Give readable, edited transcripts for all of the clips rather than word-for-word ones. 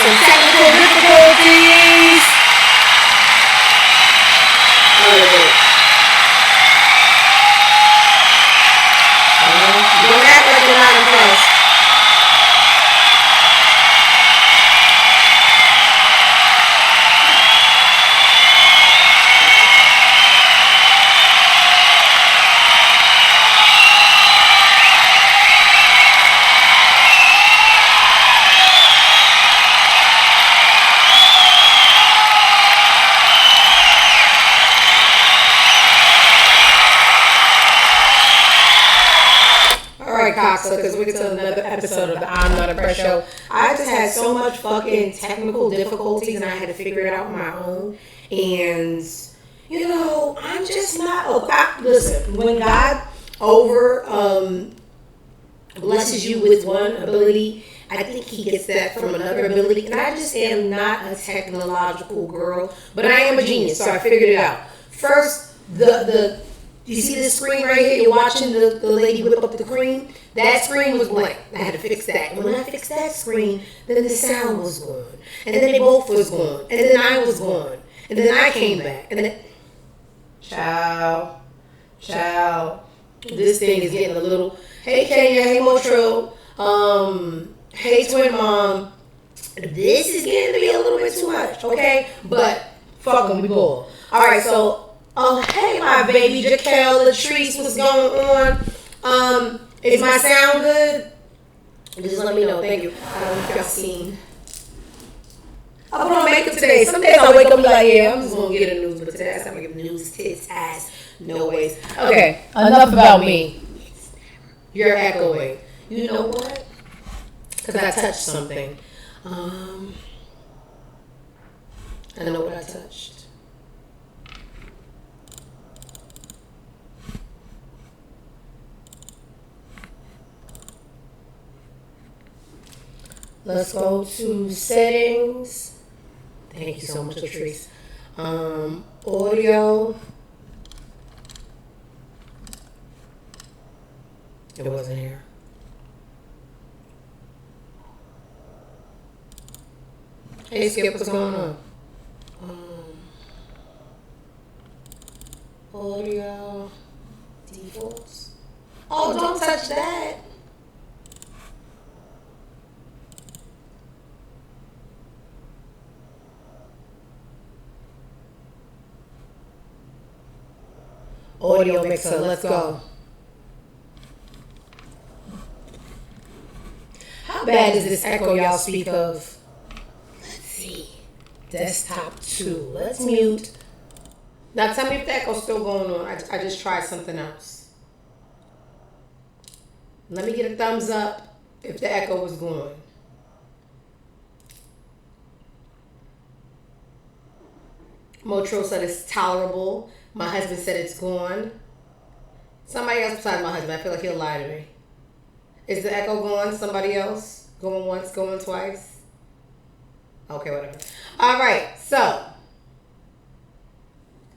some technical difficulties. Don't act like you're not impressed. Because we get to another episode of the I'm Not Impressed show. I just had so much fucking technical difficulties and I had to figure it out on my own. And, you know, I'm just not... listen, when God blesses you with one ability, I think he gets that from another ability. And I just am not a technological girl, but I am a genius, so I figured it out. First, you see this screen right here? You're watching the lady whip up the cream? That screen was blank. I had to fix that. And when I fixed that screen, then the sound was gone. And then they both was gone. And then I was gone. And then I came back. And then... Ciao. This thing is getting a little... Hey, Kenya. Hey, Motro. Hey, Twin Mom. This is getting to be a little bit too much, okay? But, fuck them, we ball. All right, so... hey, my baby, Jaquel, Latrice, what's going on? Is my sound good? Just let me know. Thank you. I don't know if y'all seen. I put on makeup today. Some days I wake up and be like, yeah, I'm just going to get a news. But today I'm going to give news, tits, ass, no ways. Okay, enough about me. You're echoing. You know what? Because I touched something. I know what I touched. Let's go to settings. Thank you so much, Latrice. Audio. It wasn't here. Hey, Skip, what's going on? Audio. Defaults. Oh, don't touch that. Audio mixer, let's go. How bad is this echo y'all speak of? Let's see. Desktop 2. Let's mute. Now tell me if the echo's still going on. I just tried something else. Let me get a thumbs up if the echo was going. Motro said it's tolerable. My husband said it's gone. Somebody else besides my husband. I feel like he'll lie to me. Is the echo going? Somebody else? Going once, going twice? Okay, whatever. All right, so.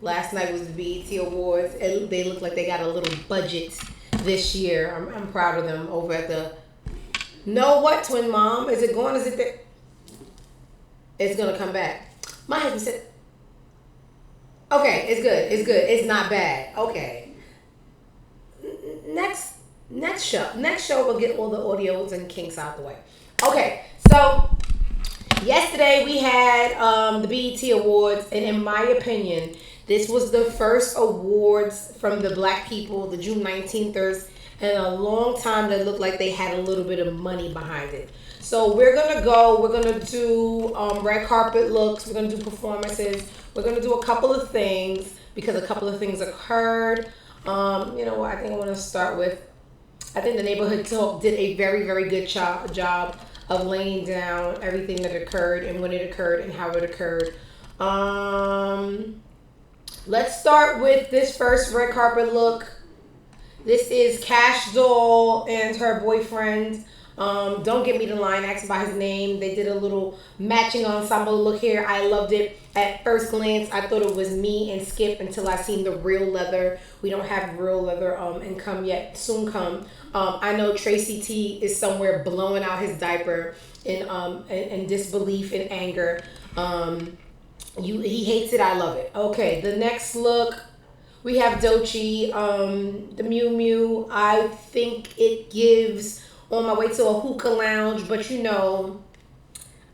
Last night was the BET Awards. They look like they got a little budget this year. I'm proud of them over at the... Know what, Twin Mom? Is it going? Is it there? It's going to come back. My husband said... Okay, it's good. It's good. It's not bad. Okay. Next show we'll get all the audios and kinks out the way. Okay, so yesterday we had the BET Awards, and in my opinion, this was the first awards from the black people, the June 19thers, in a long time that looked like they had a little bit of money behind it. So we're going to do red carpet looks, we're going to do performances, we're going to do a couple of things because a couple of things occurred. You know what, I think I want to start with, I think the Neighborhood Talk did a very, very good job of laying down everything that occurred and when it occurred and how it occurred. Let's start with this first red carpet look. This is Cash Doll and her boyfriend. Don't Get Me the Line, asked by his name. They did a little matching ensemble look here. I loved it. At first glance, I thought it was me and Skip until I seen the real leather. We don't have real leather and come yet. Soon come. I know Tracy T is somewhere blowing out his diaper in disbelief and anger. He hates it. I love it. Okay, the next look. We have Doechii, the Miu Miu. I think it gives On My Way to a Hookah Lounge, but you know,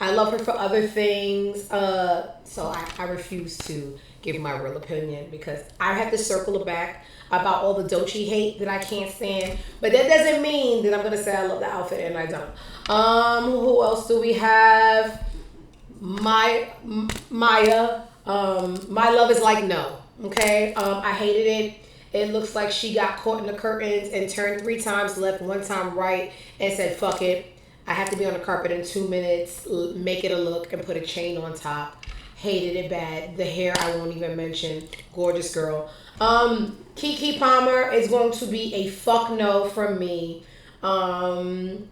I love her for other things. So I refuse to give my real opinion because I have to circle it back about all the Doechii hate that I can't stand. But that doesn't mean that I'm gonna say I love the outfit and I don't. Who else do we have? Maya. My Love Is Like No. Okay, I hated it. It looks like she got caught in the curtains and turned 3 times left, 1 time right, and said, fuck it. I have to be on the carpet in 2 minutes, make it a look, and put a chain on top. Hated it bad. The hair, I won't even mention. Gorgeous girl. Keke Palmer is going to be a fuck no from me. Slut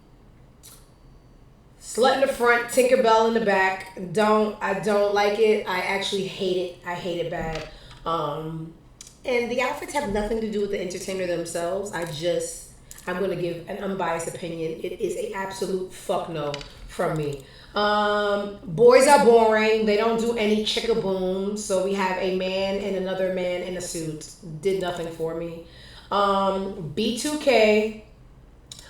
in the front, Tinkerbell in the back. I don't like it. I actually hate it. I hate it bad. And the outfits have nothing to do with the entertainer themselves. I'm going to give an unbiased opinion. It is an absolute fuck no from me. Boys are boring. They don't do any chicka-boom. So we have a man and another man in a suit. Did nothing for me. B2K,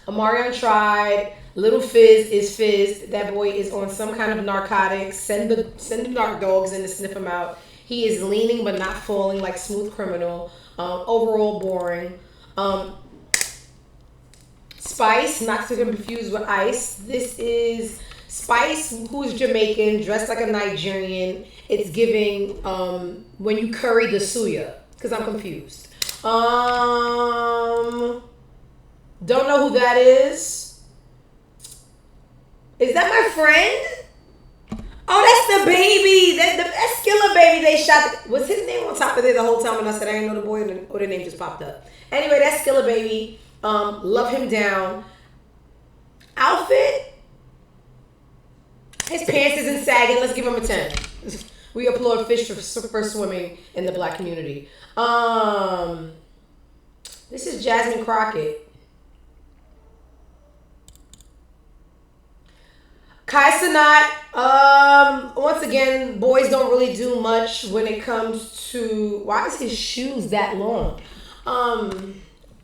Amarion tried. Little Fizz is fizzed. That boy is on some kind of narcotics. Send the narc dogs in to sniff him out. He is leaning but not falling like Smooth Criminal. Overall boring. Spice, not to be confused with Ice. This is Spice, who is Jamaican, dressed like a Nigerian. It's giving when you curry the suya, because I'm confused. Don't know who that is. Is that my friend? Oh, that's the baby. That's Skilla baby. They shot. Was his name on top of there the whole time? And I said I didn't know the boy, or the name just popped up. Anyway, that's Skilla baby. Love him down. Outfit. His pants isn't sagging. Let's give him a 10. We applaud Fish for swimming in the black community. This is Jasmine Crockett. Kai Cenat, once again, boys don't really do much when it comes to, why is his shoes that long?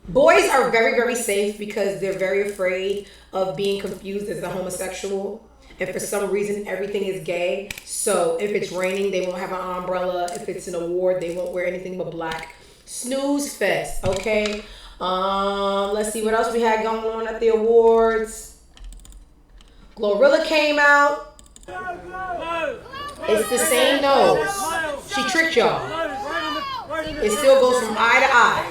Boys are very, very safe because they're very afraid of being confused as a homosexual. And for some reason, everything is gay. So if it's raining, they won't have an umbrella. If it's an award, they won't wear anything but black. Snooze fest, okay? Let's see what else we had going on at the awards. Glorilla came out. It's the same nose. She tricked y'all. It still goes from eye to eye.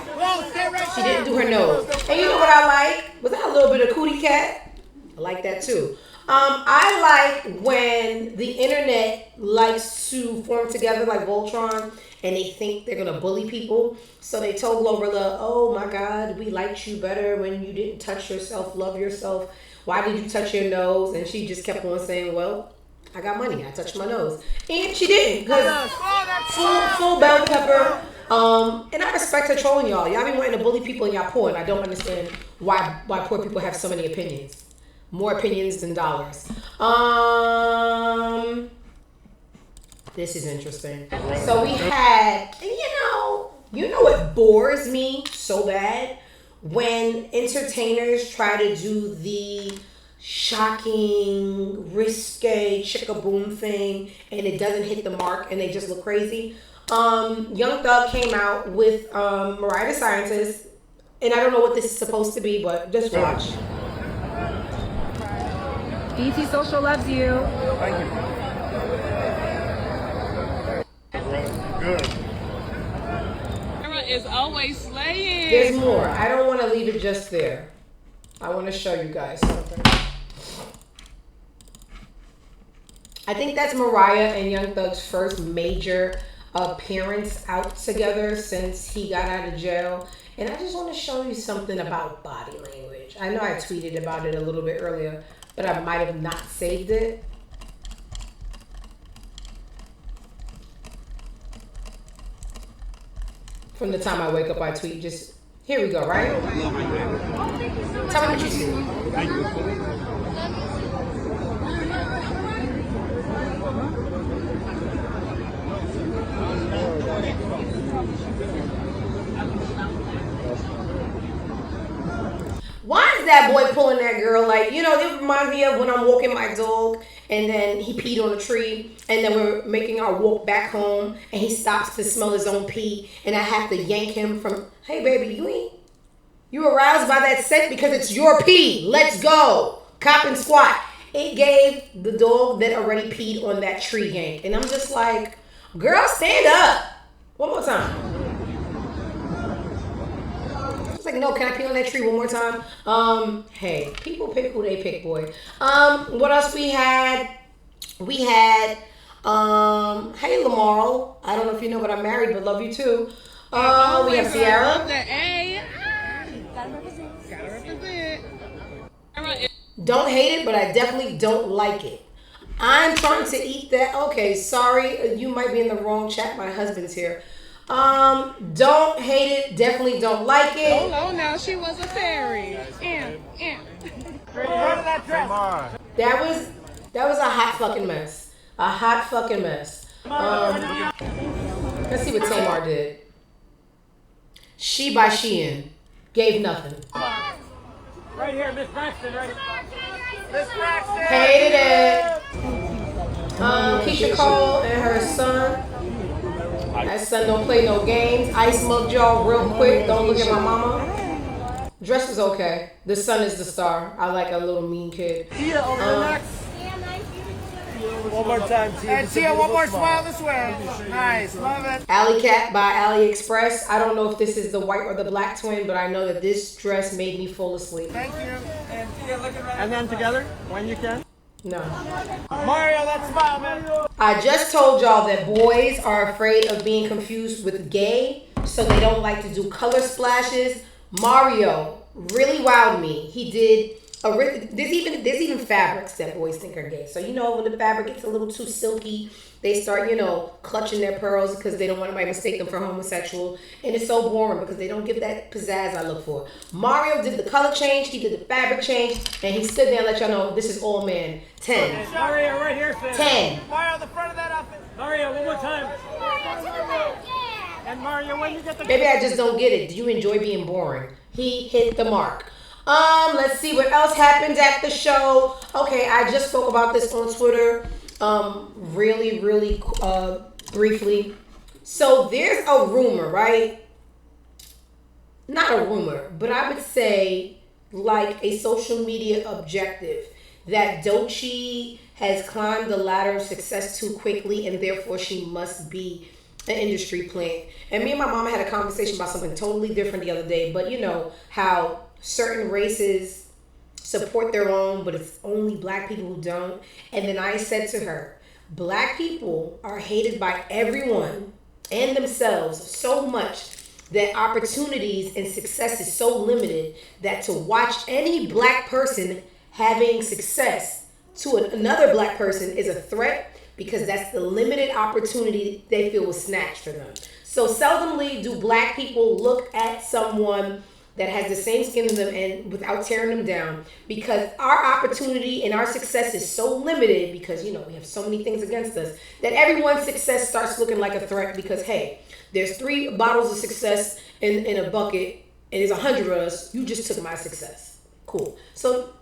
She didn't do her nose. And you know what I like? Was that a little bit of cootie cat? I like that too. I like when the internet likes to form together like Voltron and they think they're going to bully people. So they told Glorilla, oh my God, we liked you better when you didn't touch yourself, love yourself. Why did you touch your nose? And she just kept on saying, well, I got money. I touched my nose. And she didn't. Because full bell pepper. And I respect her trolling y'all. Y'all be wanting to bully people and y'all poor. And I don't understand why poor people have so many opinions. More opinions than dollars. This is interesting. So we had, and you know what bores me so bad? When entertainers try to do the shocking, risque, chicka-boom thing and it doesn't hit the mark and they just look crazy. Young Thug came out with Mariah the Scientist, and I don't know what this is supposed to be, but just watch. BT Social loves you. Thank you. Good. Ciara is always slaying. There's more. I don't want to leave it just there. I want to show you guys something. I think that's Mariah and Young Thug's first major parents out together since he got out of jail. And I just want to show you something about body language. I know I tweeted about it a little bit earlier, but I might have not saved it. From the time I wake up, I tweet. Just here we go, right? Tell me what you see. Why is that boy pulling that girl? Like, you know, it reminds me of when I'm walking my dog and then he peed on a tree and then we're making our walk back home and he stops to smell his own pee and I have to yank him from, hey baby, you aroused by that scent because it's your pee. Let's go. Cop and squat. It gave the dog that already peed on that tree yank. And I'm just like, girl, stand up. One more time. It's like, no, can I pee on that tree one more time? Hey, people pick who they pick, boy. What else we had? We had, hey, Lamar. I don't know if you know, but I'm married, but love you too. We have Ciara. Love the A. Gotta represent. Don't hate it, but I definitely don't like it. I'm trying to eat that. Okay, sorry, you might be in the wrong chat. My husband's here. Don't hate it, definitely don't like it. Hold on now, she was a fairy. That was a hot fucking mess. A hot fucking mess. Let's see what Tamar did. She by Shein gave nothing. Right here, Miss Braxton, right? Miss Braxton! Hated it. Keisha Cole and her son. That son don't play no games. Ice mugged y'all real quick. Don't look at my mama. Dress was okay. The son is the star. I like a little mean kid. Tia, over next. One more time, Tia. And Tia, one more smile this way. Nice, love it. Alley Cat by AliExpress. I don't know if this is the white or the black twin, but I know that this dress made me fall asleep. Thank you. And Tia, look at that. And then together, when you can. No. Mario, that smile, man. I just told y'all that boys are afraid of being confused with gay, so they don't like to do color splashes. Mario really wowed me. He did. There's even fabrics that boys think are gay. So you know when the fabric gets a little too silky, they start, you know, clutching their pearls because they don't want anybody to mistake them for homosexual. And it's so boring because they don't give that pizzazz I look for. Mario did the color change, he did the fabric change, and he stood there and let y'all know this is all man. 10. Mario, right here, Sam. 10. Mario, the front of that outfit. Mario, one more time. And Mario, when you get the... Maybe I just don't get it. Do you enjoy being boring? He hit the mark. Let's see what else happened at the show. Okay, I just spoke about this on Twitter. Really briefly. So there's a rumor, right? Not a rumor, but I would say like a social media objective that Doechii has climbed the ladder of success too quickly and therefore she must be an industry plant. And me and my mama had a conversation about something totally different the other day, but you know how certain races support their own, but it's only black people who don't. And then I said to her, black people are hated by everyone and themselves so much that opportunities and success is so limited that to watch any black person having success to another black person is a threat because that's the limited opportunity they feel was snatched from them. So seldomly do black people look at someone that has the same skin as them and without tearing them down, because our opportunity and our success is so limited because, you know, we have so many things against us that everyone's success starts looking like a threat because, hey, there's 3 bottles of success in a bucket and there's 100 of us. You just took my success. Cool. So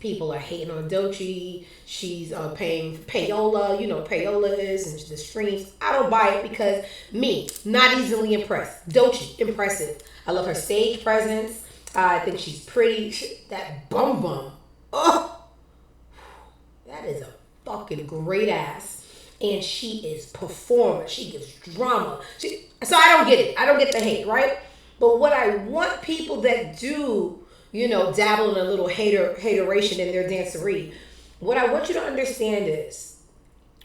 people are hating on Doechii. She's paying payola. You know what payola is and the streams. I don't buy it because me, not easily impressed. Doechii, impressive. I love her stage presence. I think she's pretty. That bum bum. Oh, that is a fucking great ass. And she is performer. She gives drama. So I don't get it. I don't get the hate, right? But what I want people that do, you know, dabble in a little hateration in their dancery, what I want you to understand is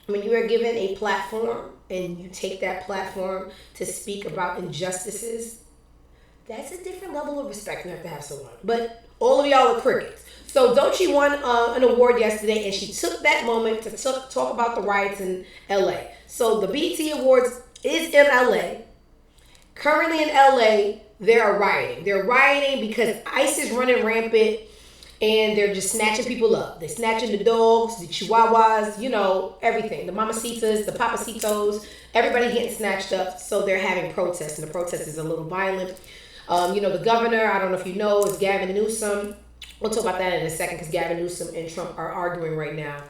when you are given a platform and you take that platform to speak about injustices, that's a different level of respect you have to have someone. But all of y'all are crickets. So Doechii won an award yesterday, and she took that moment to talk about the riots in LA. So the BET Awards is in LA. Currently in LA, they are rioting. They're rioting because ICE is running rampant, and they're just snatching people up. They're snatching the dogs, the chihuahuas, you know, everything. The mamacitas, the papacitos, everybody getting snatched up. So they're having protests, and the protest is a little violent. You know, the governor, I don't know if you know, is Gavin Newsom. We'll talk about that in a second because Gavin Newsom and Trump are arguing right now.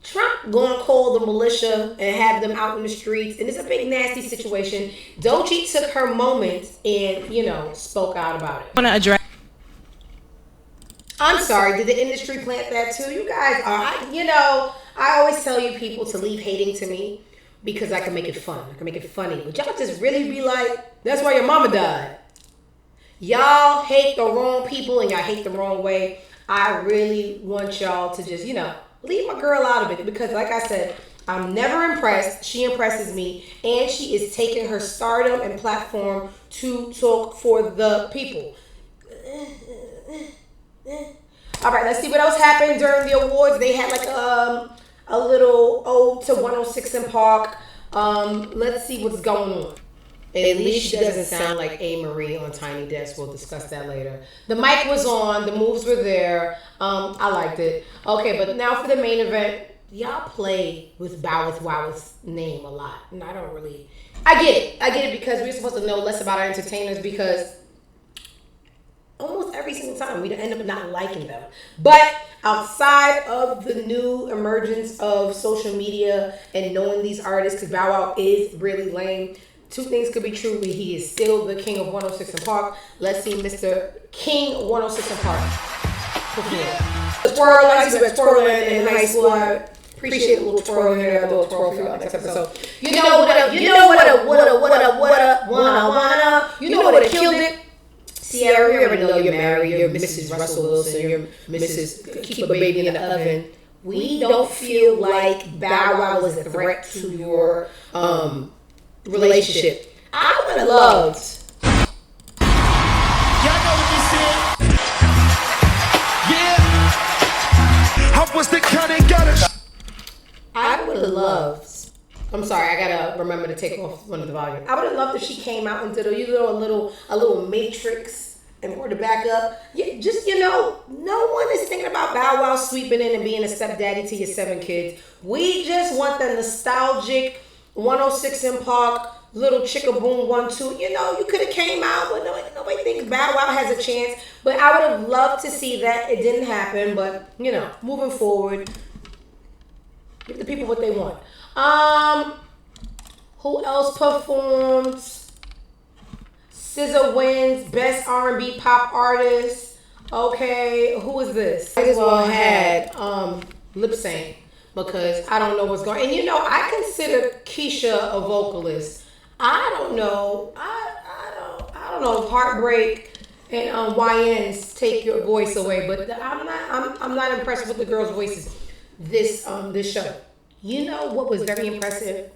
Trump gonna call the militia and have them out in the streets, and it's a big nasty situation. Doechii took her moment and, you know, spoke out about it. Want to address? I'm sorry, did the industry plant that too? You guys are, you know, I always tell you people to leave hating to me because I can make it fun. I can make it funny. But y'all just really be like, that's why your mama died. Y'all hate the wrong people and y'all hate the wrong way. I really want y'all to just, you know, leave my girl out of it because, like I said, I'm never impressed. She impresses me, and she is taking her stardom and platform to talk for the people. All right, let's see what else happened during the awards. They had like a little ode to 106 in Park. Let's see what's going on. At least she doesn't sound like A. Marie on Tiny Desk. We'll discuss that later. The mic was on. The moves were there. I liked it. Okay, but now for the main event. Y'all play with Wow's name a lot. And I don't really... I get it because we're supposed to know less about our entertainers because almost every single time we end up not liking them. But outside of the new emergence of social media and knowing these artists, because Bow Wow is really lame, two things could be true. He is still the king of 106 in Park. Let's see Mr. King 106 in Park. Twirl, I see twirling and nice one. Appreciate a little twirl here. A little twirl for y'all next episode. You know what up? You know what up? What up? Wanna. You know what killed it? Ciara, you already know you're married. You're Mrs. Russell Wilson. You're Mrs. Keep a baby in the oven. We don't feel like Bow Wow is a threat to your relationship. I would have loved. Y'all know what this is? Yeah. I was the kind of gutter. I would have loved. I'm sorry, I gotta remember to take off one of the volume. I would have loved if she came out and did a little matrix and brought it back up. Yeah, just, you know, no one is thinking about Bow Wow sweeping in and being a stepdaddy to your 7 kids. We just want the nostalgic 106 in Park, little chicka boom 1-2. You know, you could have came out, but nobody thinks Bow Wow has a chance. But I would have loved to see that. It didn't happen, but you know, moving forward, give the people what they want. Who else performs? SZA wins Best R&B Pop Artist. Okay, who is this? I just well had lip sync because I don't know what's going on. And you know, I consider Keisha a vocalist. I don't know. I don't know if Heartbreak and YNs take your voice away, but I'm not impressed with the girls' voices this show. You know what was very impressive?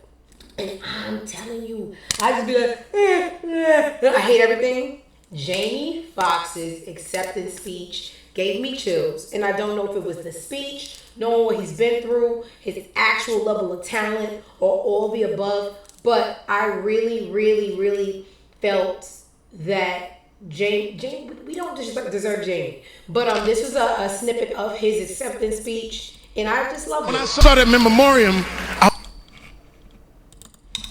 And I'm telling you, I just be like, I hate everything. Jamie Foxx's acceptance speech gave me chills. And I don't know if it was the speech, knowing what he's been through, his actual level of talent, or all the above. But I really, really, really felt that Jamie, we don't deserve Jamie. But this was a snippet of his acceptance speech. And I just love it. When I started in memoriam,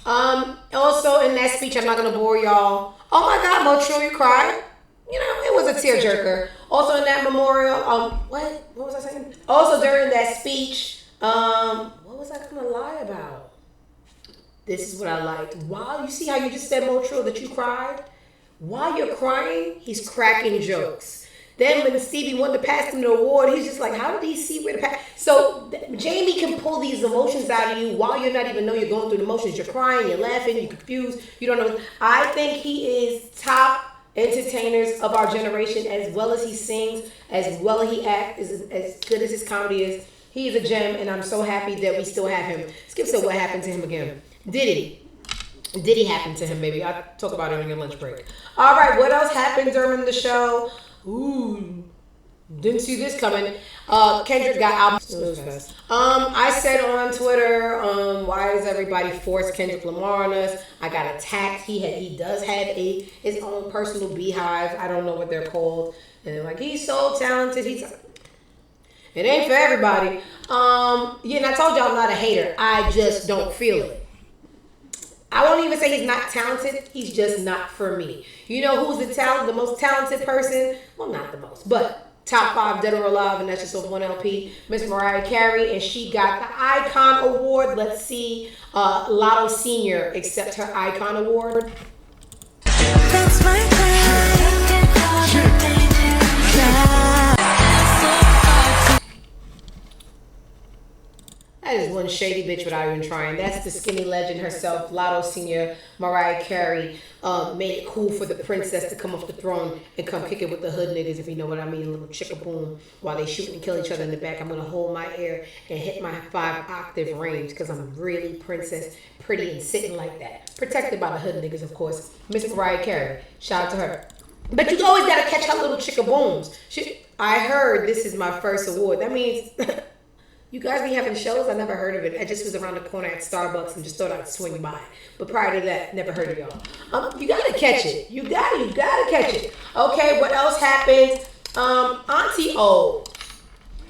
also in that speech, I'm not gonna bore y'all. Oh my God, Motril, you cried. You know, it was a tearjerker. Also in that memorial, what was I saying? Also during that speech, what was I gonna lie about? This is what I liked. Wow, you see how you just said, Motril, that you cried? While you're crying, he's cracking jokes. Then when Stevie Wonder passed him the award, he's just like, how did he see where the pass? So Jamie can pull these emotions out of you while you're not even know you're going through the emotions. You're crying, you're laughing, you're confused, you don't know. I think he is top entertainers of our generation, as well as he sings, as well as he acts, as good as his comedy is. He's a gem, and I'm so happy that we still have him. Skip said, what happened to him again? Diddy happened to him, baby. I'll talk about it on your lunch break. All right, what else happened during the show? Ooh, didn't see this coming. Kendrick got album. I said on Twitter, why does everybody force Kendrick Lamar on us? I got attacked. He does have his own personal beehive. I don't know what they're called. And they're like, he's so talented. It ain't for everybody. Yeah, and I told y'all I'm not a hater. I just don't feel it. I won't even say he's not talented. He's just not for me. You know who's the most talented person? Well, not the most, but top 5 dead or alive, and that's just off one LP. Miss Mariah Carey, and she got the Icon Award. Let's see Lotto Senior accept her Icon Award. That's my That is one shady bitch without even trying. That's the skinny legend herself, Lotto Senior, Mariah Carey. Made it cool for the princess to come off the throne and come kick it with the hood niggas, if you know what I mean. A little chicka boom while they shoot and kill each other in the back. I'm gonna hold my air and hit my 5-octave range because I'm really princess, pretty and sitting like that. Protected by the hood niggas, of course. Miss Mariah Carey, shout out to her. But you always gotta catch her little chicka booms. I heard this is my first award. That means. You guys be having shows? I never heard of it. I just was around the corner at Starbucks and just thought I'd swing by. But prior to that, never heard of y'all. You gotta catch it. You gotta catch it. Okay, what else happened? Auntie O.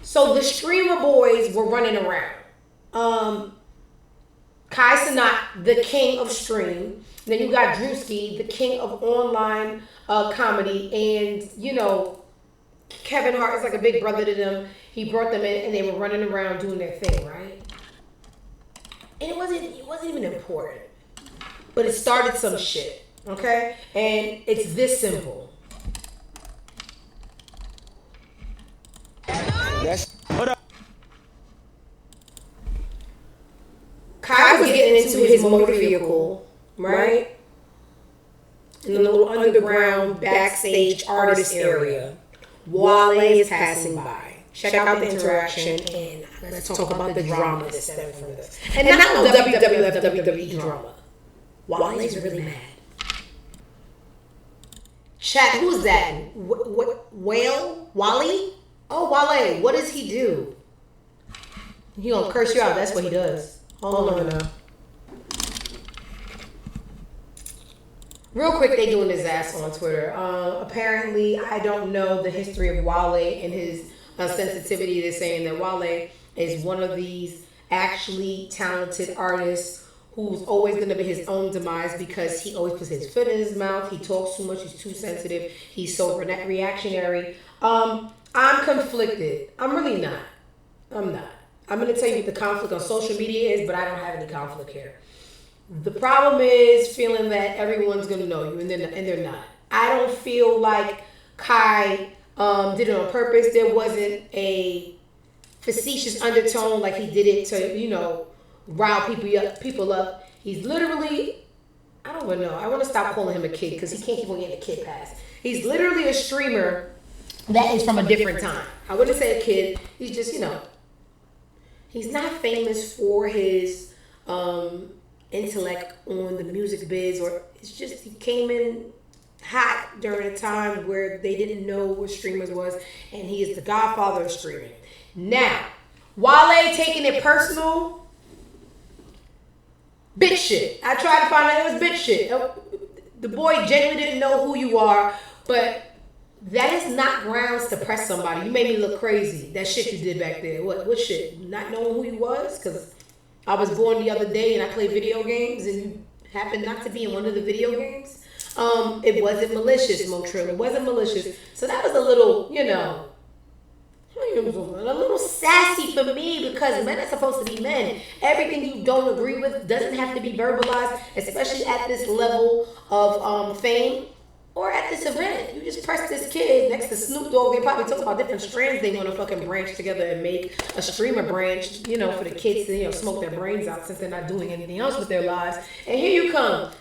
So the streamer boys were running around. Kai Cenat, the king of stream. Then you got Drewski, the king of online comedy. And, you know, Kevin Hart is like a big brother to them. He brought them in and they were running around doing their thing, right? And it wasn't even important. But it started some shit, okay? And it's this simple. Kai was getting into his motor vehicle, right? In the little underground backstage artist area. Wale is passing by. Check out the interaction and let's talk about the drama that stemmed from this. And not no WWF, WWE drama. Wale's really mad. Chat, who's that? Wale? Oh, Wale, what does he do? He gonna curse you out, that's what he does. Hold on now. Real quick, they doing his ass on Twitter. Apparently, I don't know the history of Wale and his sensitivity. They're saying that Wale is one of these actually talented artists who's always going to be his own demise because he always puts his foot in his mouth. He talks too much. He's too sensitive. He's so reactionary. I'm conflicted. I'm really not. I'm not. I'm going to tell you what the conflict on social media is, but I don't have any conflict here. The problem is feeling that everyone's going to know you, and they're not. I don't feel like Kai did it on purpose. There wasn't a facetious undertone like he did it to, you know, rile people up. He's literally, I don't even know. I want to stop calling him a kid because he can't keep on getting a kid pass. He's literally a streamer that is from a different time. I wouldn't say a kid. He's just, you know, he's not famous for his intellect on the music biz, or it's just he came in hot during a time where they didn't know what streamers was, and he is the godfather of streaming. Now, Wale taking it personal, bitch shit. I tried to find out it was bitch shit. The boy genuinely didn't know who you are, but that is not grounds to press somebody. You made me look crazy. That shit you did back there. What shit? Not knowing who you was? Because I was born the other day and I played video games and you happened not to be in one of the video games. It wasn't malicious, Motrill. It wasn't malicious. So that was a little, you know, a little sassy for me because men are supposed to be men. Everything you don't agree with doesn't have to be verbalized, especially at this level of fame or at this event. You just press this kid next to Snoop Dogg. They probably talk about different strands they want to fucking branch together and make a streamer branch, you know, for the kids to, you know, smoke their brains out since they're not doing anything else with their lives. And here you come.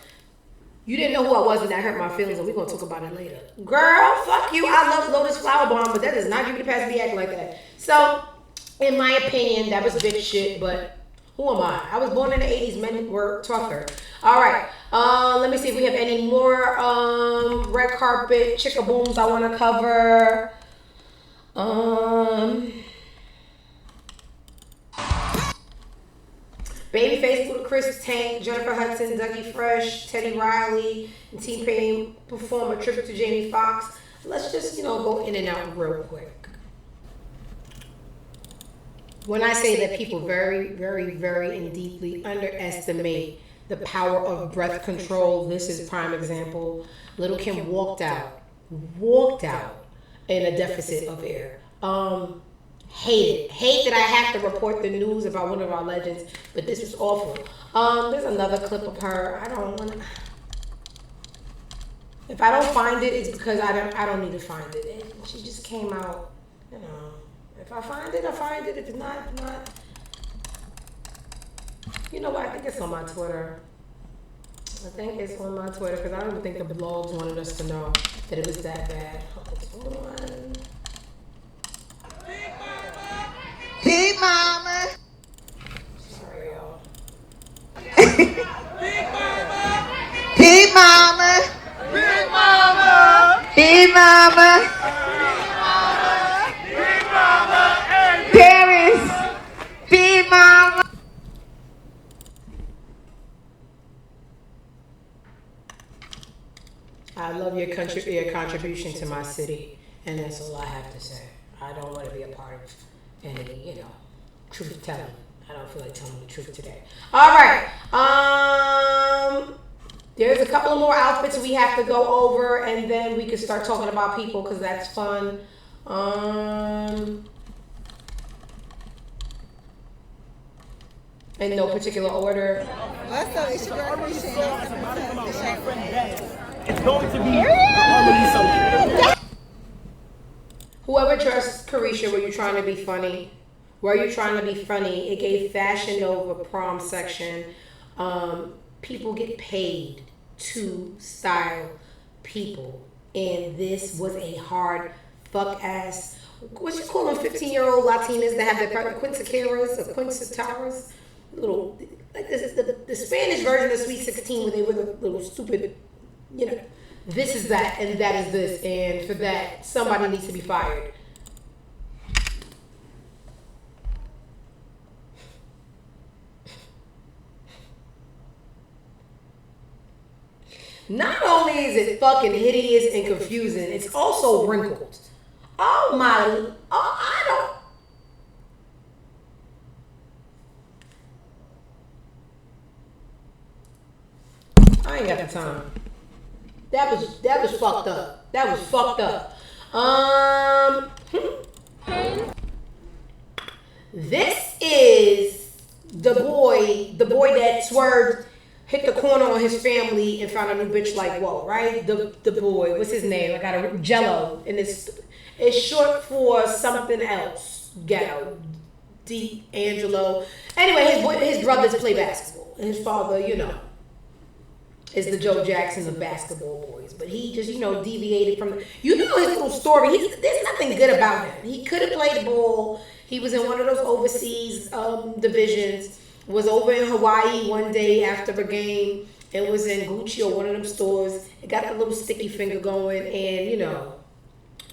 You didn't know who I was and that hurt my feelings, and we're going to talk about it later. Girl, fuck you. I love Lotus Flower Bomb, but that does not give you the pass to be acting like that. So, In my opinion, that was bitch shit, but who am I? I was born in the 80s, men were tougher. All right, let me see if we have any more red carpet chickabooms I want to cover. Babyface, Ludacris, Tank, Jennifer Hudson, Dougie Fresh, Teddy Riley, and T-Pain perform a tribute to Jamie Foxx. Let's just, go in and out real quick. When I say that people very, very, very and deeply underestimate the power of breath control, this is prime example. Little Kim walked out in a deficit of air. Hate that I have to report the news about one of our legends, but this was awful. There's another clip of her. I don't want to. If I don't find it, it's because I don't need to find it. And she just came out, If I find it, I find it. If it's not, it's not. You know what? I think it's on my Twitter. Because I don't think the blogs wanted us to know that it was that bad. Hold on. Big Mama. Sorry, y'all. Big Mama. Big Mama. Big Mama. Big Mama. Big Mama. Paris. Big Mama. I love your contribution to my city, and that's all I have to say. I don't want to be a part of any, truth telling. I don't feel like telling the truth today. All right. There's a couple of more outfits we have to go over, and then we can start talking about people because that's fun. In no particular order. It's going to be harmony social. Whoever trusts Carisha, were you trying to be funny? It gave Fashion Nova prom section. People get paid to style people. And this was a hard fuck ass. What you call them 15-year-old Latinas that have their quinceañeras or quinceañeras? Little, like this is the Spanish version of Sweet 16 where they were the little stupid, This is that, and that is this, and for that, somebody needs to be fired. Not only is it fucking hideous and confusing, it's also wrinkled. I ain't got the time. That was fucked up. This is the boy that swerved, hit the corner on his family and found a new bitch like whoa, right? The boy, what's his name? I got a Jello, and it's short for something else. Ghetto, D'Angelo. Anyway, his brothers play basketball. His father, is the Joe Jackson of basketball boys, but he just deviated from his little story. There's nothing good about him. He could have played ball. He was in one of those overseas divisions. Was over in Hawaii one day after a game and was in Gucci or one of them stores. It got the little sticky finger going, and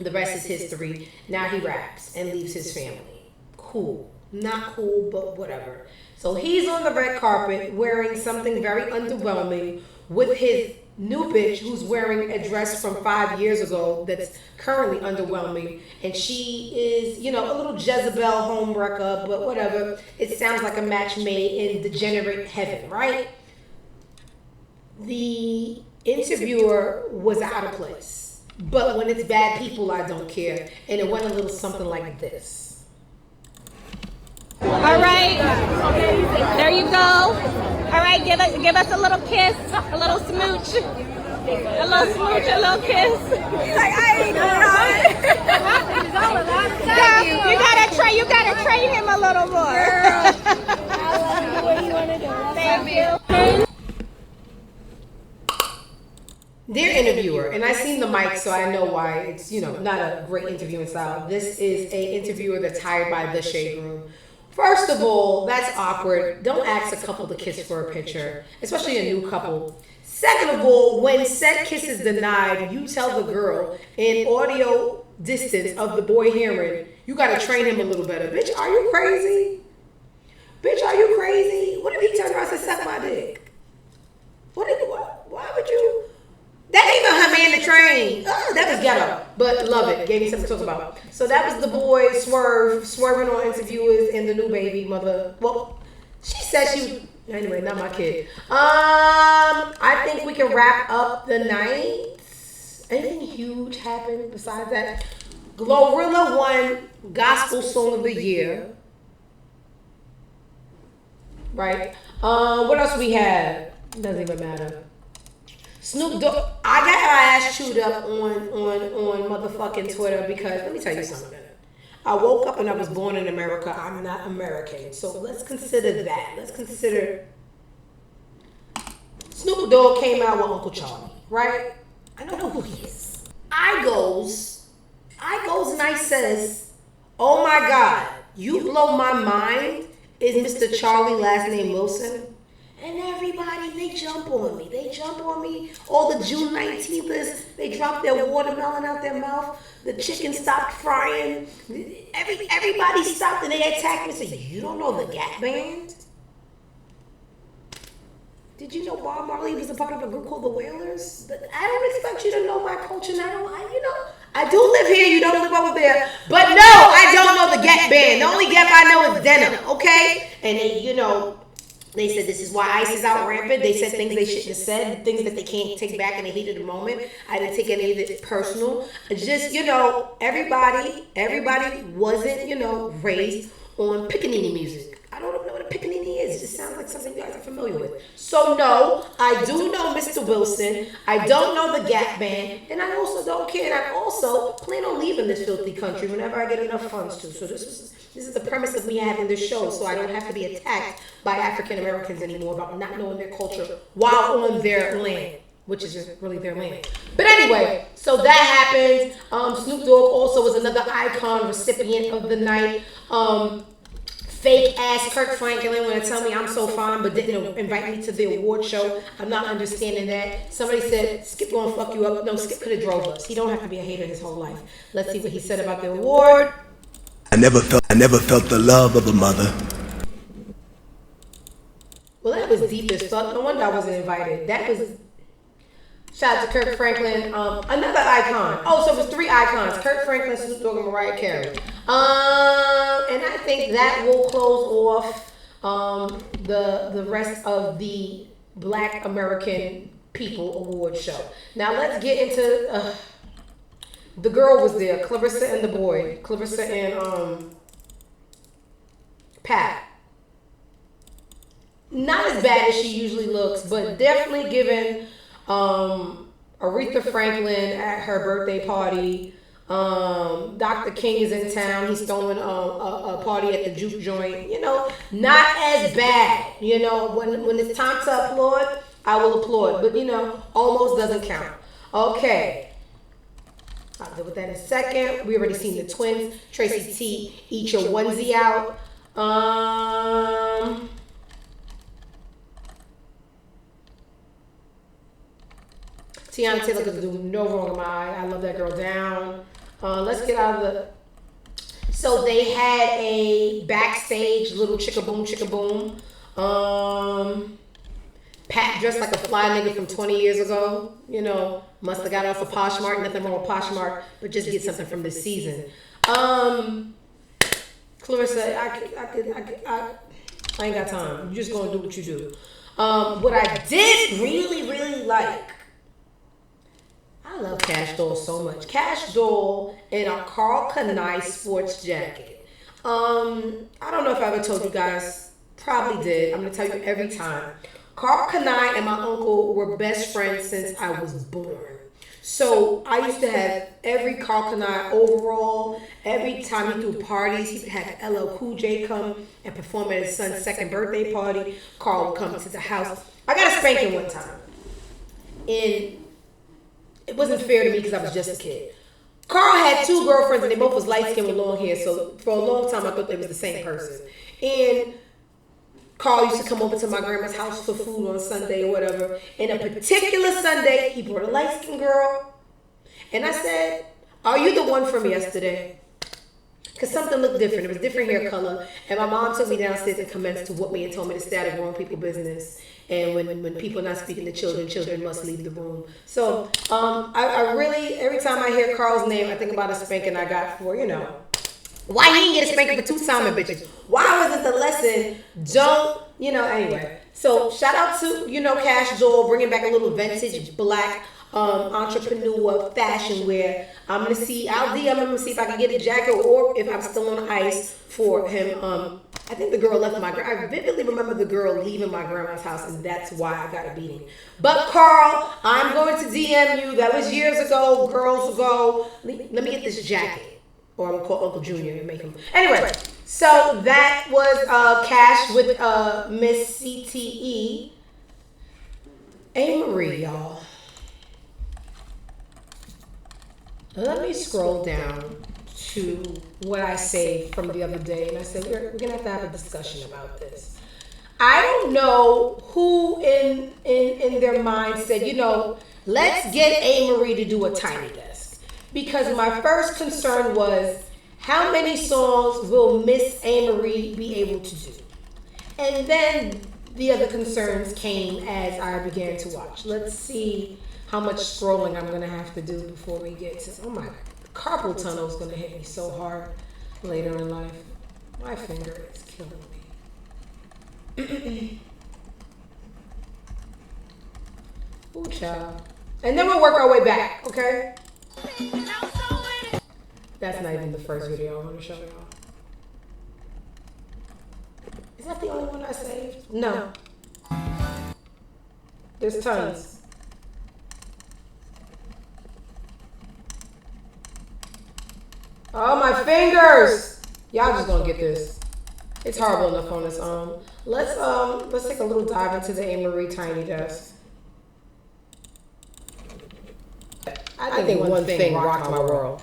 the rest is history. Now he raps and leaves his family. Cool, not cool, but whatever. So he's on the red carpet wearing something very underwhelming with his new bitch who's wearing a dress from 5 years ago that's currently underwhelming. And she is, a little Jezebel homewrecker, but whatever. It sounds like a match made in degenerate heaven, right? The interviewer was out of place. But when it's bad people, I don't care. And it went a little something like this. All right, there you go. All right, give us a little kiss, a little smooch, a little kiss. He's like, I ain't doing it. You gotta train him a little more. I love the way you wanna do it. Thank you. Dear interviewer, and I seen the mics so I know why it's, not a great interviewing style. This is a interviewer that's hired by the Shade Room. First of all, that's awkward. Don't ask a couple to kiss for a picture, especially a new couple. Second of all, when said kiss is denied, you tell the girl in audio distance of the boy hearing, you gotta train him a little better. Bitch, are you crazy? Bitch, are you crazy? What if he turned around and said, suck my dick? Why would you? That ain't even her man to train. Oh, that was ghetto, but love it. Gave me something to talk about. So that was the boy swerving on interviewers and the new baby mother. Well, she said she. Anyway, not my kid. I think we can wrap up the night. Anything huge happened besides that? Glorilla won Gospel Song of the Year. Right. What else we have? Doesn't even matter. Snoop Dogg. I got our ass chewed up on motherfucking Twitter because let me tell you something. I woke up and I was born in America. I'm not American. So let's consider that. Let's consider Snoop Dogg came out with Uncle Charlie, right? I don't know who he is. I goes and I says, oh my God, you blow my mind. Is Mr. Charlie last name Wilson? And everybody, they jump on me. All the June 19thers, they drop their watermelon out their mouth. The chicken stopped frying. Everybody stopped and they attacked me and said, you don't know the Gap Band? Did you know Bob Marley was a part of a group called the Wailers? I don't expect you to know my culture. I do live here. You don't live over there. But no, I don't know the Gap Band. The only Gap I know is Denim, okay? And they said this is why ICE is out rampant. They said things they shouldn't have said, things that they can't take back in the heat of the moment. I didn't take any of it personal. Just, everybody wasn't, raised on Pickaninny music. I don't know what a Pickaninny is. It just sounds like something you guys are familiar with. So no, I do know Mr. Wilson. I don't know the Gap Band. And I also don't care. And I also plan on leaving this filthy country whenever I get enough funds to. So this is the premise of me having this show, so I don't have to be attacked by African Americans anymore about not knowing their culture while on their land, which is really their land. But anyway, so that happened. Snoop Dogg also was another icon recipient of the night. Fake ass Kirk Franklin want to tell me I'm so fine but didn't invite me to the award show. I'm not understanding that. Somebody said Skip gonna fuck you up. No, Skip could have drove us. He don't have to be a hater his whole life. Let's see what he said about the award. I never felt the love of a mother. Well, that was deep as fuck. No wonder I wasn't invited. That was. Shout out to Kirk Franklin. Another icon. Oh, so it was 3 icons. Kirk Franklin, Snoop Dogg, and Mariah Carey. And I think that will close off the rest of the Black American People Award show. Now let's get into the girl was there, Clarissa and the boy. Clarissa and Pat. Not as bad as she usually looks, but definitely giving Aretha Franklin at her birthday party. Dr. King is in town. He's throwing a party at the juke joint. Not as bad. When it's time to applaud, I will applaud. But almost doesn't count. Okay. I'll deal with that in a second. We already seen the twins. Tracy T, eat your onesie out. Tiana Taylor could do no wrong in my eye. I love that girl down. Let's get out of the. So they had a backstage little chicka boom. Pat dressed like a fly nigga from 20 years ago. Must have got off of Poshmark. Nothing wrong with Poshmark, but just get something from this season. Clarissa, I ain't got time. You just gonna do what you do. What I did really, really like. I love Cash Doll so much. Cash Doll in a Carl Kanai sports jacket. I don't know if I ever told you guys. Probably did. I'm gonna tell you every time. Carl Kanai and my uncle were best friends since I was born. So I used to have every Carl Kanai overall. Every time he threw parties, he would have LL Cool J come and perform at his son's second birthday party. Carl would come to the house. I got a spanking one time. it wasn't fair to me because I was just a kid. Carl had 2 girlfriends and they both was light skinned with long hair. So for a long time I thought they was the same person. And Carl used to come over to my grandma's house for food on Sunday or whatever. And a particular Sunday, he brought a light skinned girl. And I said, "Are you the one from yesterday?" Because something looked different. It was different hair color. And my mom took me downstairs and commenced to whoop me and told me to stay out of grown people business. And when people are not speaking to children, children must leave the room. So I really, every time I hear Carl's name, I think about a spanking I got for, why he didn't get a spanking for 2 Simon bitches? Why wasn't the lesson, anyway. So shout out to, Cash Doll, bringing back a little vintage black entrepreneur fashion wear. I'm gonna see, I'll DM him and see if I can get a jacket or if I'm still on ice for him. I think the girl left I vividly remember the girl leaving my grandma's house, and that's why I got a beating. But Carl, I'm going to DM you. That was years ago, girls ago. Let me get this jacket. Or I'm gonna call Uncle Junior and make him. Anyway, so that was Cash with Miss CTE. A. Marie, y'all. Let me scroll down to what I saved from the other day, and I said we're gonna have a discussion about this. I don't know who in their mind said, let's get A. Marie to do a tiny desk, because my first concern was how many songs will Miss A. Marie be able to do, and then the other concerns came as I began to watch. Let's see how much scrolling I'm gonna have to do before we get to, oh my, carpal tunnel is gonna hit me so hard later in life. My finger is killing me. Ooh, child. And then we'll work our way back, okay? That's not even the first video I want to show y'all. Is that the only one I saved? No. There's tons. Oh, my fingers! Y'all just gonna get this. It's horrible enough on its own. Let's take a little dive into the A. Marie Tiny Desk. I think one thing rocked my world.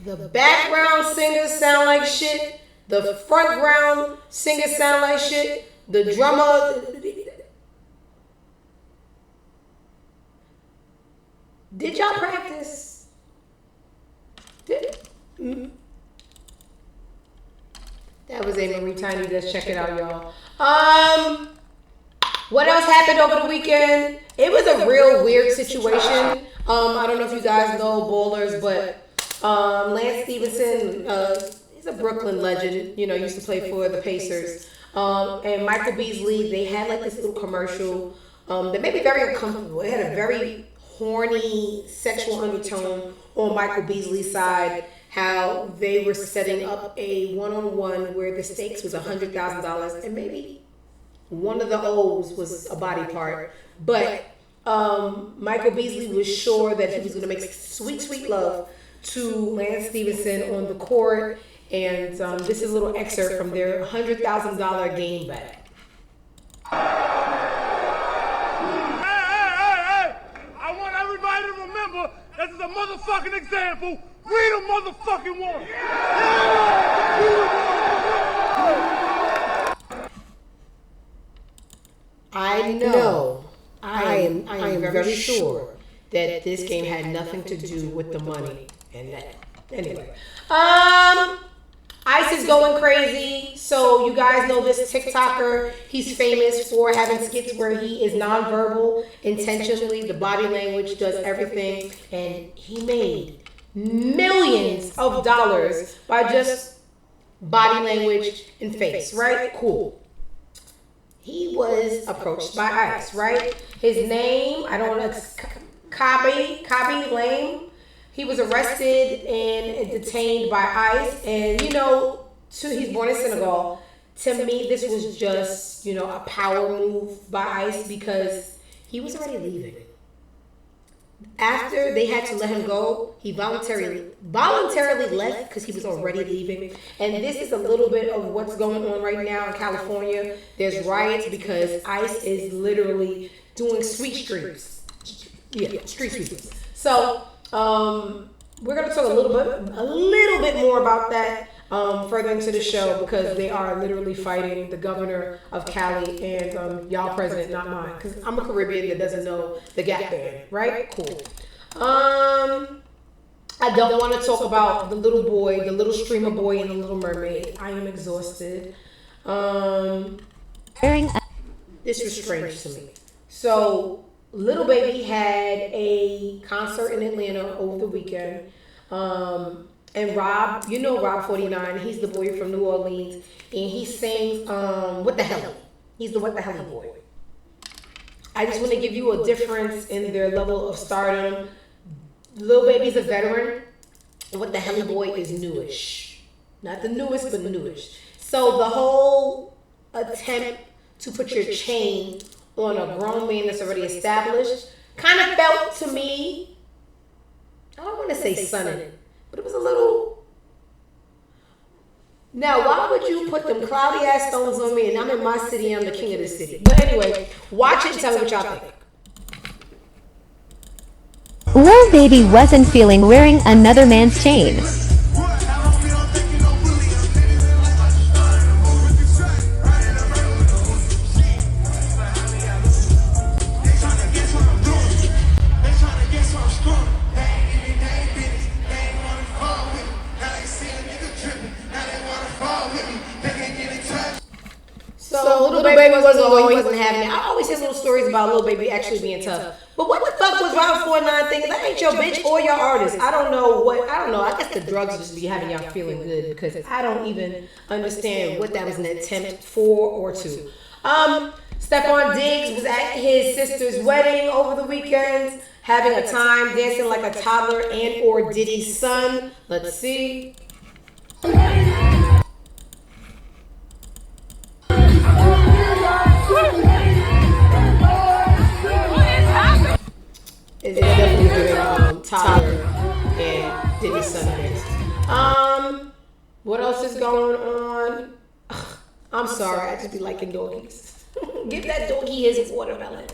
The background singers sound like shit. The frontground singers sound like shit. The drummer. Did y'all practice? That was A. Marie Tiny Desk. Check it out, y'all. What else happened over the weekend? It was a real weird situation. I don't know if you guys know ballers, but Lance Stevenson, he's a Brooklyn legend. Used to play for the Pacers. And Michael Beasley, they had like this little commercial that made me very uncomfortable. It had a very horny sexual undertone on Michael Beasley's side, how they were setting up a one-on-one where the stakes was $100,000 and maybe one of the O's was a body part. But Michael Beasley was sure that he was going to make sweet, sweet love to Lance Stevenson on the court. And this is a little excerpt from their $100,000 game bet. Hey! I want everybody to remember this is a motherfucking example. We the motherfucking one. I know. I am very sure that this game had nothing to do with the money and that. Anyway, Ice is going crazy. So you guys know this TikToker. He's famous for having skits where he is nonverbal intentionally. The body language does everything, and he made millions of dollars by just body language and face. Right? Cool. He was approached by ICE. Right? His name, I don't know, Kabi Lame. He was arrested and detained by ICE, and he's born in Senegal. To me, this was just a power move by ICE because he was already leaving. after they had to let him go, he voluntarily left because he was already leaving. And this is a little bit of what's going on right now in California. There's riots because ICE is literally doing street sweeps. Yeah, street sweeps. So we're gonna talk a little bit more about that further into the show, because they are literally fighting the governor of Cali and y'all president, not mine, because I'm a Caribbean that doesn't know the Gap Band, right? Cool. I don't want to talk about the little boy, the little streamer boy and the Little Mermaid. I am exhausted. This was strange to me. So Little Baby had a concert in Atlanta over the weekend. And Rob, you know Rob 49, he's the boy from New Orleans, and he sings What the Hell. He's the What the Hell boy. I just want to give you a difference in their level of stardom. Lil Baby's a veteran. What the Hell boy is newish. Not the newest, but newish. So the whole attempt to put your chain on a grown man that's already established kind of felt to me, I don't want to say sunny, but it was a little. Now, why would you put them cloudy ass stones on me and I'm in my city, I'm the king of the city? But anyway, watch it and tell me what y'all think. Lil Baby wasn't feeling wearing another man's chain. So Little Baby wasn't going, he wasn't having it. I always hear little stories about Little Baby actually being tough. But what the fuck was Rob 49 thinking? That ain't your bitch or your artist. I don't know. I guess the drugs just be having y'all feeling good, because I don't even understand what that was an attempt for or to. Stephon Diggs was at his sister's wedding over the weekend, having a time dancing like a toddler and or Diddy's son. Let's see. It's definitely giving Tyler and Diddy's son dance. What else is going on? I'm sorry, I just be liking doggies. Give that doggy his watermelon.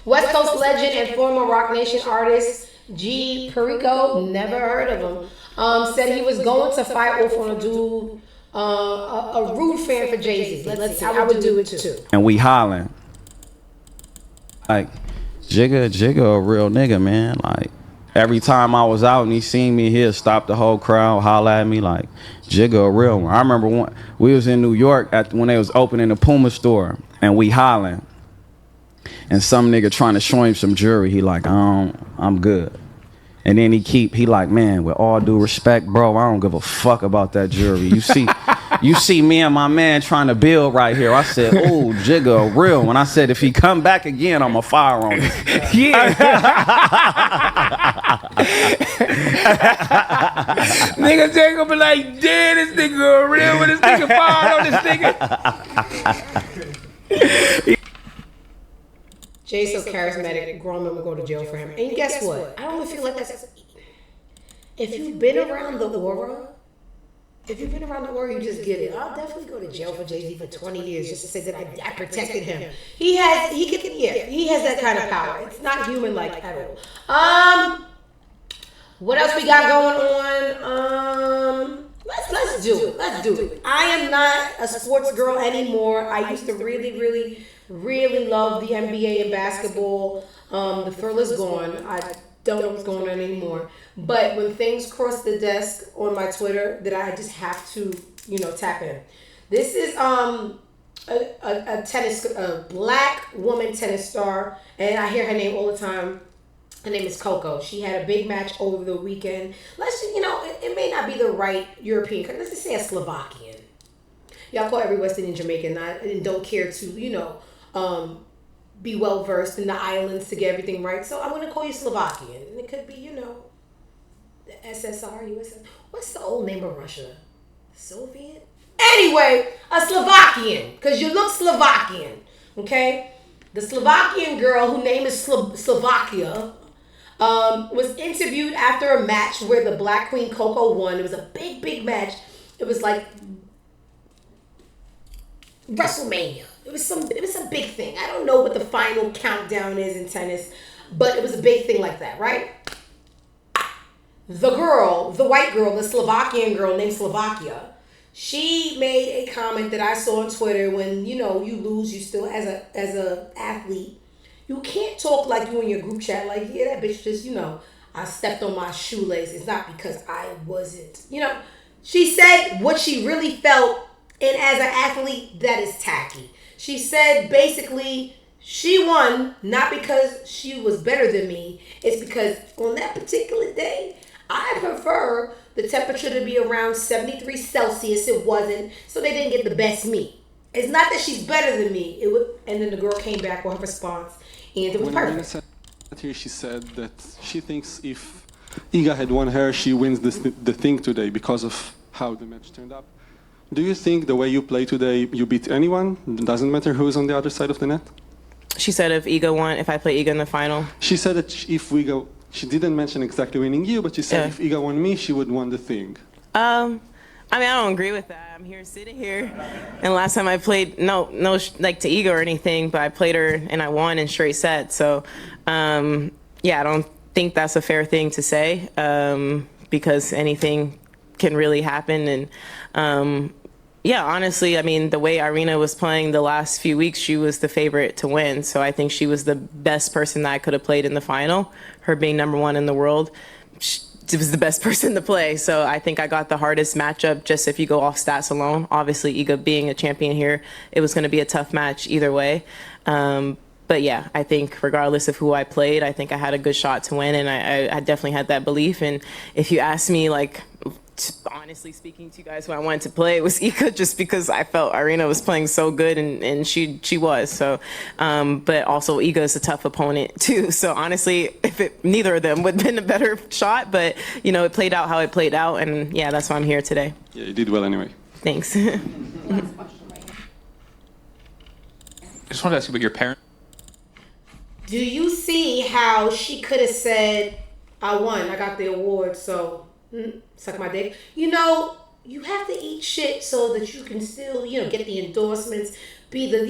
West Coast legend and former Rock Nation artist G Perico, never heard of him, said he was going to fight off on a dude, a rude fan for Jay-Z. Let's see, I would do it too. And we hollering. Like, Jigga a real nigga, man. Like, every time I was out and he seen me, he'd stop the whole crowd, holler at me. Like, Jigga a real one. I remember when we was in New York when they was opening the Puma store, and we hollering, and some nigga trying to show him some jewelry. He like, I'm good. And then he like, man, with all due respect, bro, I don't give a fuck about that jewelry. You see me and my man trying to build right here. I said, oh, Jigga, real. When I said, if he come back again, I'm a fire on him. Yeah. Nigga Jay gonna be like, damn, this nigga real when this nigga fired on this nigga. Jay's so charismatic, grown men will go to jail for him. And guess what? I don't feel like that's... If you've been around the aura, you just get it. I'll definitely go to jail for Jay-Z for 20 years just to say that I protected him. He has that kind of power. It's not human-like at all. What else we got going on? Let's do it. I am not a sports girl anymore. I used to really love the NBA and basketball. The thrill is gone. I don't know what's going on anymore. But when things cross the desk on my Twitter that I just have to, tap in. This is a black woman tennis star, and I hear her name all the time. Her name is Coco. She had a big match over the weekend. It may not be the right European country. Let's just say a Slovakian. Y'all call every West Indian Jamaican and don't care to, be well versed in the islands to get everything right. So I'm going to call you Slovakian. And it could be, the SSR, USSR. What's the old name of Russia? Soviet? Anyway, a Slovakian. Because you look Slovakian. Okay? The Slovakian girl whose name is Slovakia was interviewed after a match where the Black Queen Coco won. It was a big match. It was like WrestleMania. It was a big thing. I don't know what the final countdown is in tennis, but it was a big thing like that, right? The white girl, the Slovakian girl named Slovakia, she made a comment that I saw on Twitter. When you lose, you still as a athlete, you can't talk like you in your group chat like, yeah, that bitch just I stepped on my shoelace. It's not because I wasn't. She said what she really felt, and as an athlete, that is tacky. She said basically she won not because she was better than me. It's because on that particular day, I prefer the temperature to be around 73 Celsius. It wasn't, so they didn't get the best meat. It's not that she's better than me. And then the girl came back with her response, and it was perfect. Here she said that she thinks if Iga had won her, she wins the thing today because of how the match turned up. Do you think the way you play today, you beat anyone? It doesn't matter who's on the other side of the net? She said if I play Iga in the final. She said that if we go, she didn't mention exactly winning you, but she said if Iga won me, she would win the thing. I don't agree with that. I'm here sitting here, and last time I played, no, like to Iga or anything, but I played her and I won in straight sets. So, I don't think that's a fair thing to say, because anything can really happen. And honestly, the way Irina was playing the last few weeks, she was the favorite to win. So I think she was the best person that I could have played in the final. Her being number one in the world, she was the best person to play. So I think I got the hardest matchup just if you go off stats alone. Obviously, Iga being a champion here, it was going to be a tough match either way. But yeah, I think regardless of who I played, I think I had a good shot to win, and I definitely had that belief. And if you ask me, honestly speaking to you guys, who I wanted to play, it was Iga, just because I felt Irina was playing so good, and she was. So, but also Iga is a tough opponent too. So honestly, neither of them would have been a better shot, but it played out how it played out, and yeah, that's why I'm here today. Yeah, you did well anyway. Thanks. I just wanted to ask you about your parents. Do you see how she could have said, I won, I got the award, so suck my dick? You have to eat shit so that you can still, get the endorsements, be the,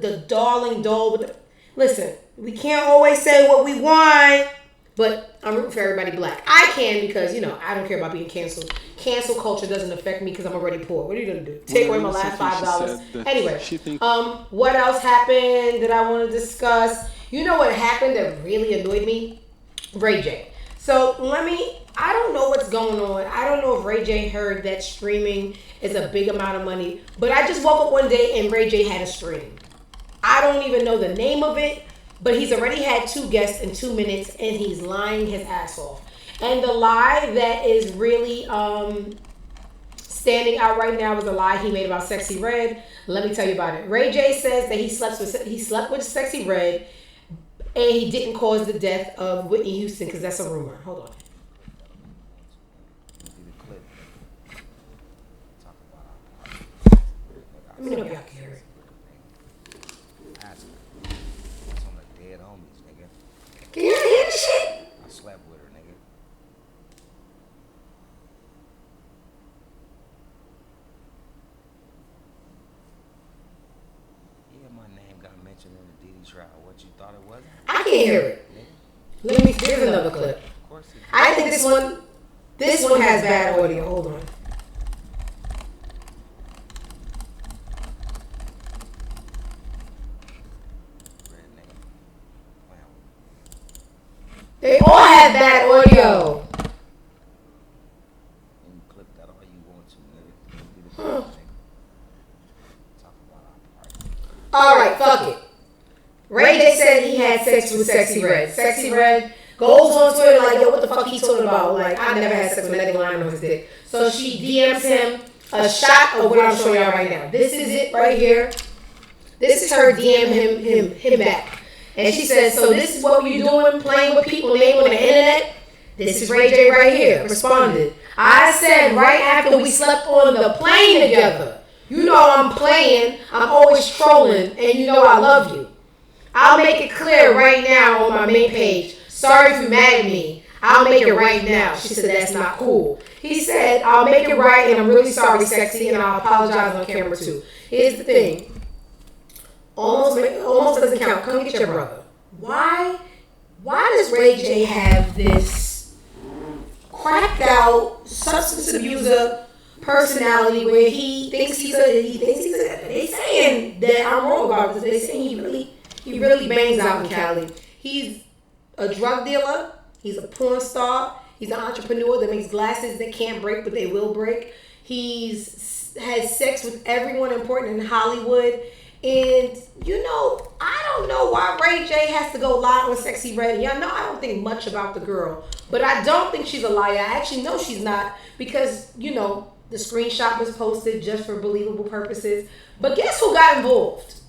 the darling doll with the... Listen, we can't always say what we want, but I'm rooting for everybody black. I can because, I don't care about being canceled. Cancel culture doesn't affect me because I'm already poor. What are you going to do? Take away my last $5? Anyway, what else happened that I want to discuss? You know what happened that really annoyed me? Ray J. So I don't know what's going on. I don't know if Ray J heard that streaming is a big amount of money, but I just woke up one day and Ray J had a stream. I don't even know the name of it, but he's already had 2 guests in 2 minutes, and he's lying his ass off. And the lie that is really standing out right now is the lie he made about Sexy Red. Let me tell you about it. Ray J says that he slept with Sexy Red, and he didn't cause the death of Whitney Houston, because that's a rumor. Hold on. Let me know if y'all can hear it. Can you hear the shit? I slept with her, nigga. Yeah, my name got mentioned in the Diddy trial. What, you thought it wasn't? I can't hear it. Here's another clip. I think this one has bad audio. Hold on. They all have bad audio. You clip that all you want to, nigga. Talk about our party. Alright, fuck it. Ray J said he had sex with Sexy Red. Sexy Red goes on Twitter like, yo, what the fuck he talking about? Like, I never had sex with a nigga lying on his dick. So she DMs him a shot of what I'm showing y'all right now. This is it right here. This is her DM him back. And she says, so this is what you're doing, playing with people's name on the internet? This is Ray J right here, responded. I said right after we slept on the plane together. You know I'm playing, I'm always trolling, and you know I love you. I'll make it clear right now on my main page. sorry if you're mad at me. I'll make it right now. She said, that's not cool. He said, I'll make it right, and I'm really sorry, sexy, and I'll apologize on camera too. Here's the thing. Almost doesn't count. Come get your brother. Why does Ray J have this cracked out substance abuser personality where he thinks he's a they saying that I'm wrong about this. They saying he really bangs out in Cali. He's a drug dealer. He's a porn star. He's an entrepreneur that makes glasses that can't break, but they will break. He's has sex with everyone important in Hollywood. And, I don't know why Ray J has to go lie on Sexy Red. Y'all know I don't think much about the girl. But I don't think she's a liar. I actually know she's not because, the screenshot was posted just for believable purposes. But guess who got involved?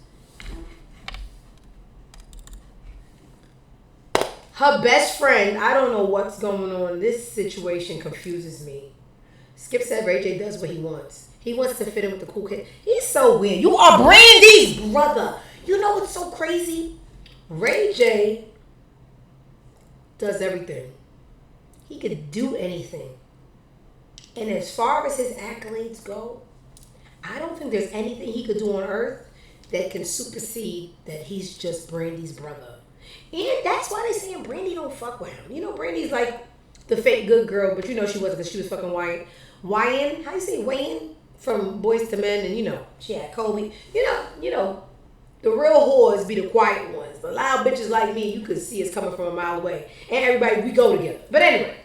Her best friend. I don't know what's going on. This situation confuses me. Skip said Ray J does what he wants. He wants to fit in with the cool kid. He's so weird. You are Brandy's brother. You know what's so crazy? Ray J does everything. He could do anything. And as far as his accolades go, I don't think there's anything he could do on earth that can supersede that he's just Brandy's brother. And that's why they saying Brandy don't fuck with him. Brandy's like the fake good girl, but she wasn't because she was fucking white. Wyan, how you say Wayne? From Boys to Men, and she had Kobe. The real whores be the quiet ones. The loud bitches like me, you could see us coming from a mile away. And everybody, we go together. But anyway,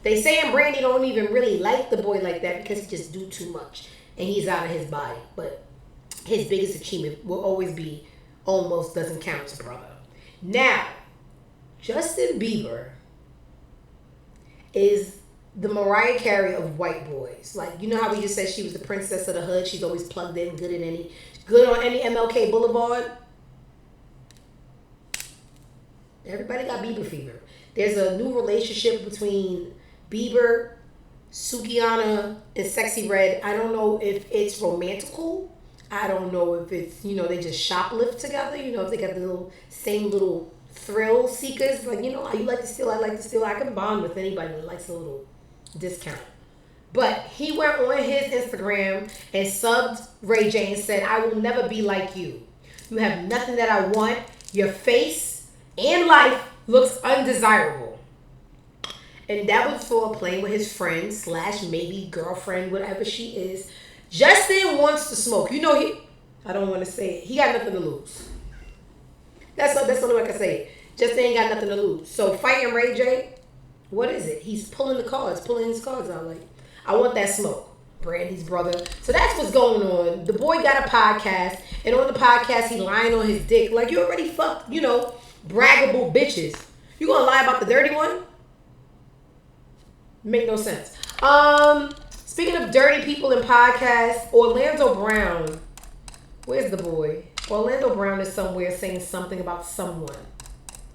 they saying Brandy don't even really like the boy like that because he just do too much. And he's out of his body. But his biggest achievement will always be almost doesn't count as brother. Now, Justin Bieber is the Mariah Carey of white boys. Like, how we just said she was the princess of the hood. She's always plugged in, good on any MLK Boulevard. Everybody got Bieber fever. There's a new relationship between Bieber, Sukiana, and Sexy Red. I don't know if it's romantical. I don't know if it's, they just shoplift together. If they got the same little thrill seekers. Like, you like to steal, I like to steal. I can bond with anybody that likes a little discount. But he went on his Instagram and subbed Ray J and said, I will never be like you. You have nothing that I want. Your face and life looks undesirable. And that was for playing with his friend / maybe girlfriend, whatever she is. Justin wants to smoke. I don't want to say it. He got nothing to lose. That's the only way I can say it. Justin ain't got nothing to lose. So fighting Ray J, what is it? He's pulling his cards out like, I want that smoke. Brandy's brother. So that's what's going on. The boy got a podcast, and on the podcast, he lying on his dick. Like, you already fucked, braggable bitches. You gonna lie about the dirty one? Make no sense. Speaking of dirty people in podcasts, Orlando Brown. Where's the boy? Orlando Brown is somewhere saying something about someone,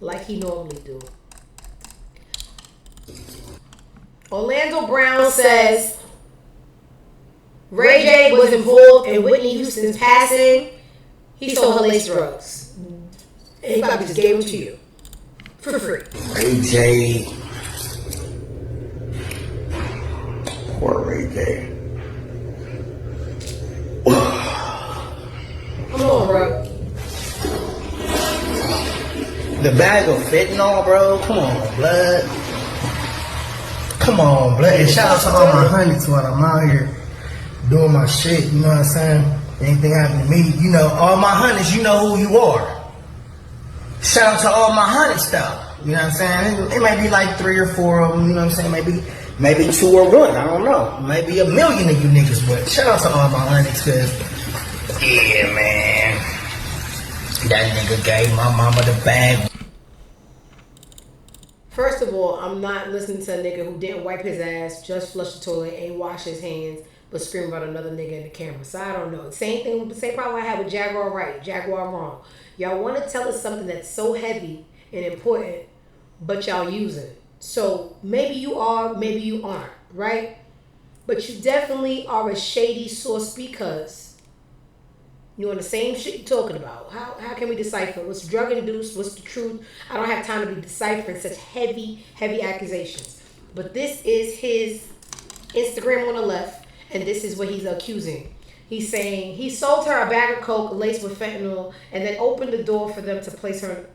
like he normally do. Orlando Brown says Ray J was involved in Whitney Houston's passing. He sold her lace drugs. And he probably just gave them to you for free. Ray J. Poor Ray J. Come on, bro. The bag of fentanyl, bro. Come on, blood. Come on, blood. And shout out to all my honeys while I'm out here doing my shit. You know what I'm saying? Anything happen to me, all my honeys, you know who you are. Shout out to all my honeys, though. You know what I'm saying? It may be like 3 or 4 of them. You know what I'm saying? Maybe 2 or 1. I don't know. Maybe 1 million of you niggas. But shout out to all my honeys, cause yeah, man, that nigga gave my mama the bag. First of all, I'm not listening to a nigga who didn't wipe his ass, just flush the toilet, ain't wash his hands, but scream about another nigga in the camera. So I don't know. Same problem I had with Jaguar right, Jaguar wrong. Y'all want to tell us something that's so heavy and important, but y'all using it. So maybe you are, maybe you aren't, right? But you definitely are a shady source because You on the same shit you're talking about. How can we decipher? What's drug induced? What's the truth? I don't have time to be deciphering such heavy accusations. But this is his Instagram on the left, and this is what he's accusing. He's saying he sold her a bag of coke laced with fentanyl and then opened the door for them to place her.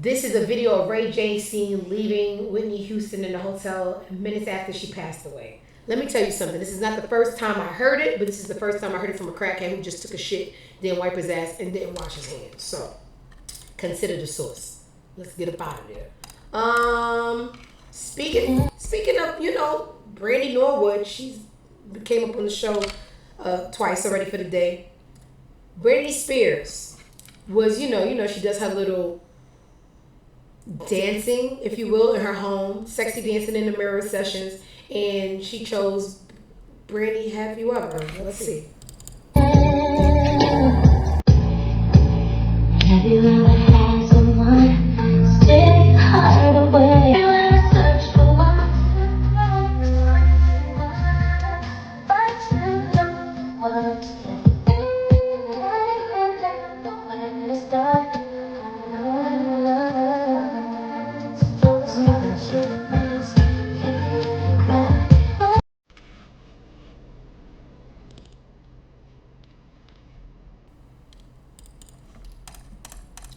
This is a video of Ray J seen leaving Whitney Houston in the hotel minutes after she passed away. Let me tell you something. This is not the first time I heard it, but this is the first time I heard it from a crackhead who just took a shit, didn't wipe his ass, and didn't wash his hands. So, consider the source. Let's get up out of there. Speaking of, Brandy Norwood, she's came up on the show twice already for the day. Britney Spears was, she does her little dancing, if you will, in her home, sexy dancing in the mirror sessions, and she chose Brandy Have You Ever. Let's see. Have you ever had someone stay hard away? You ever search for love, but you know what to say? When it's dark,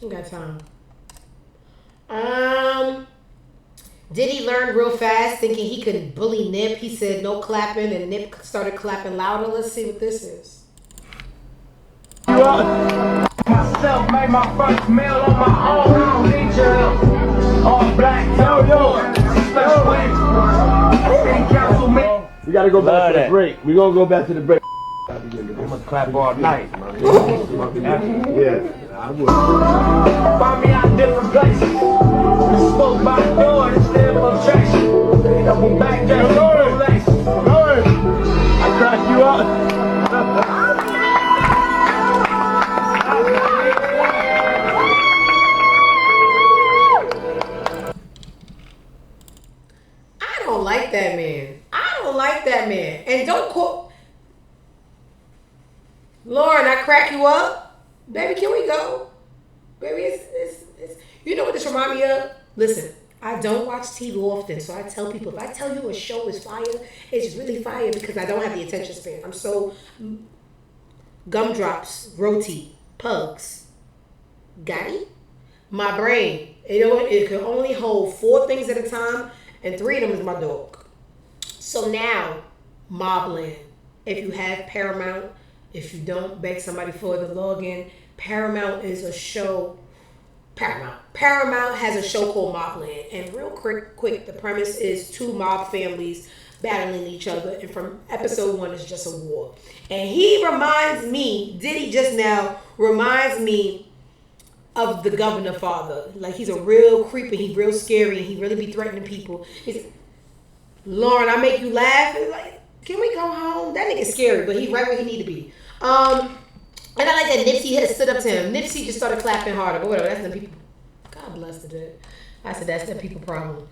You got time. Diddy learned real fast, thinking he could bully Nip. He said no clapping, and Nip started clapping louder. Let's see what this is. Myself made my first meal on my own. I don't need your help. All black, special way. We gotta go back to the break. We gonna go back to the break. I'm gonna clap all night. Yeah. I would. Find me out different places. Smoke by the door and still filtration. Double back there, Lord. I cracked you up. I don't like that man. And don't quote Lauren, I crack you up. Baby, can we go? Baby, it's you know what this remind me of? Listen, I don't watch TV often, so I tell people, if I tell you a show is fire, it's really fire because I don't have the attention span. I'm so gumdrops, roti, pugs, Gotti. My brain, it can only hold 4 things at a time, and 3 of them is my dog. So now, Mobland. If you have Paramount, if you don't, beg somebody for the login. Paramount is a show. Paramount has a show called Mobland. And real quick, the premise is 2 mob families battling each other. And from episode 1, it's just a war. And Diddy just now reminds me of the Governor father. Like, he's a real creep and he's real scary and he really be threatening people. He's, Lauren, I make you laugh. It's like, can we go home? That nigga's scary, but he's right where he need to be. And I like that Nipsey had stood up to him. Nipsey just started clapping harder, but whatever. That's them people. God bless the dead. I said that's them people problem.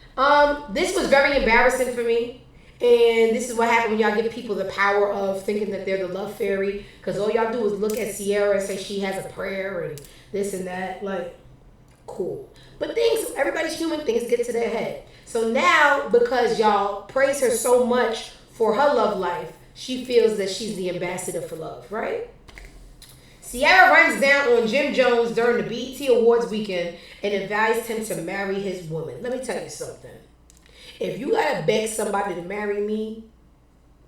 This was very embarrassing for me, and this is what happened when y'all give people the power of thinking that they're the love fairy, because all y'all do is look at Ciara and say she has a prayer and this and that. Like, cool. But everybody's human, things get to their head. So now, because y'all praise her so much for her love life, she feels that she's the ambassador for love, right? Ciara runs down on Jim Jones during the BET Awards weekend and advised him to marry his woman. Let me tell you something. If you gotta beg somebody to marry me,